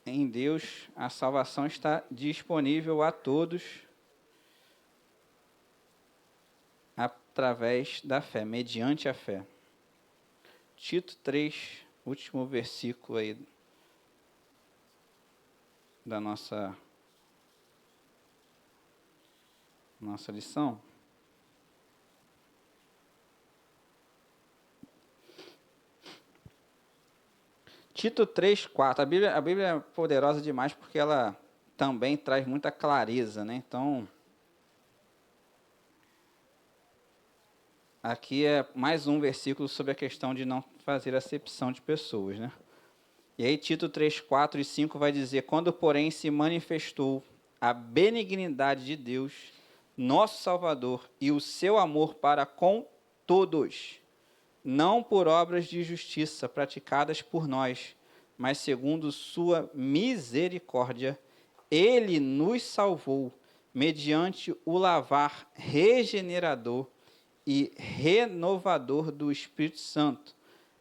Em Deus, a salvação está disponível a todos. através da fé, mediante a fé. Tito 3, último versículo aí da nossa lição. Tito 3, 4. A Bíblia é poderosa demais porque ela também traz muita clareza, né? Então, aqui é mais um versículo sobre a questão de não fazer acepção de pessoas, né? E aí Tito 3, 4 e 5 vai dizer: quando, porém, se manifestou a benignidade de Deus, nosso Salvador, e o seu amor para com todos, não por obras de justiça praticadas por nós, mas segundo sua misericórdia, ele nos salvou mediante o lavar regenerador e renovador do Espírito Santo.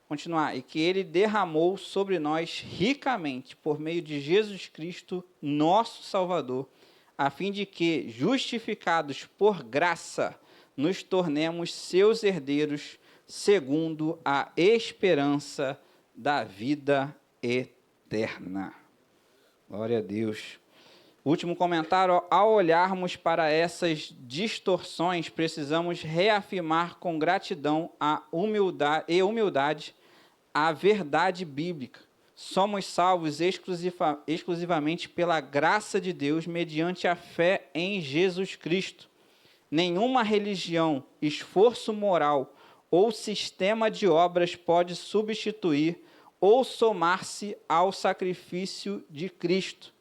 Continuar, e que ele derramou sobre nós ricamente por meio de Jesus Cristo, nosso Salvador, a fim de que, justificados por graça, nos tornemos seus herdeiros, segundo a esperança da vida eterna. Glória a Deus. Último comentário: ao olharmos para essas distorções, precisamos reafirmar com gratidão a humildade a verdade bíblica. Somos salvos exclusivamente pela graça de Deus, mediante a fé em Jesus Cristo. Nenhuma religião, esforço moral ou sistema de obras pode substituir ou somar-se ao sacrifício de Cristo.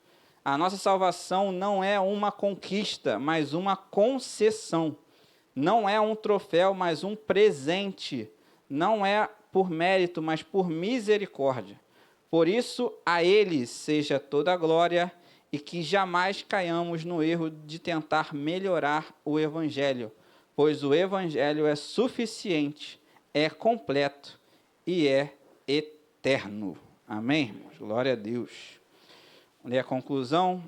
A nossa salvação não é uma conquista, mas uma concessão. Não é um troféu, mas um presente. Não é por mérito, mas por misericórdia. Por isso, a Ele seja toda a glória e que jamais caiamos no erro de tentar melhorar o Evangelho, pois o Evangelho é suficiente, é completo e é eterno. Amém, irmãos? Glória a Deus. Vamos ler a conclusão.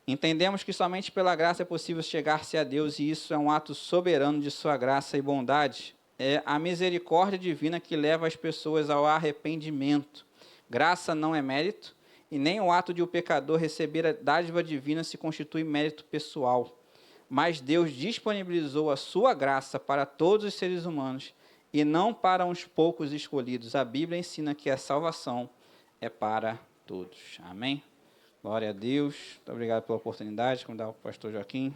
Entendemos que somente pela graça é possível chegar-se a Deus, e isso é um ato soberano de sua graça e bondade. É a misericórdia divina que leva as pessoas ao arrependimento. Graça não é mérito, e nem o ato de o pecador receber a dádiva divina se constitui mérito pessoal. Mas Deus disponibilizou a sua graça para todos os seres humanos, e não para uns poucos escolhidos. A Bíblia ensina que a salvação é para todos. Amém? Glória a Deus. Muito obrigado pela oportunidade. Convidar o pastor Joaquim.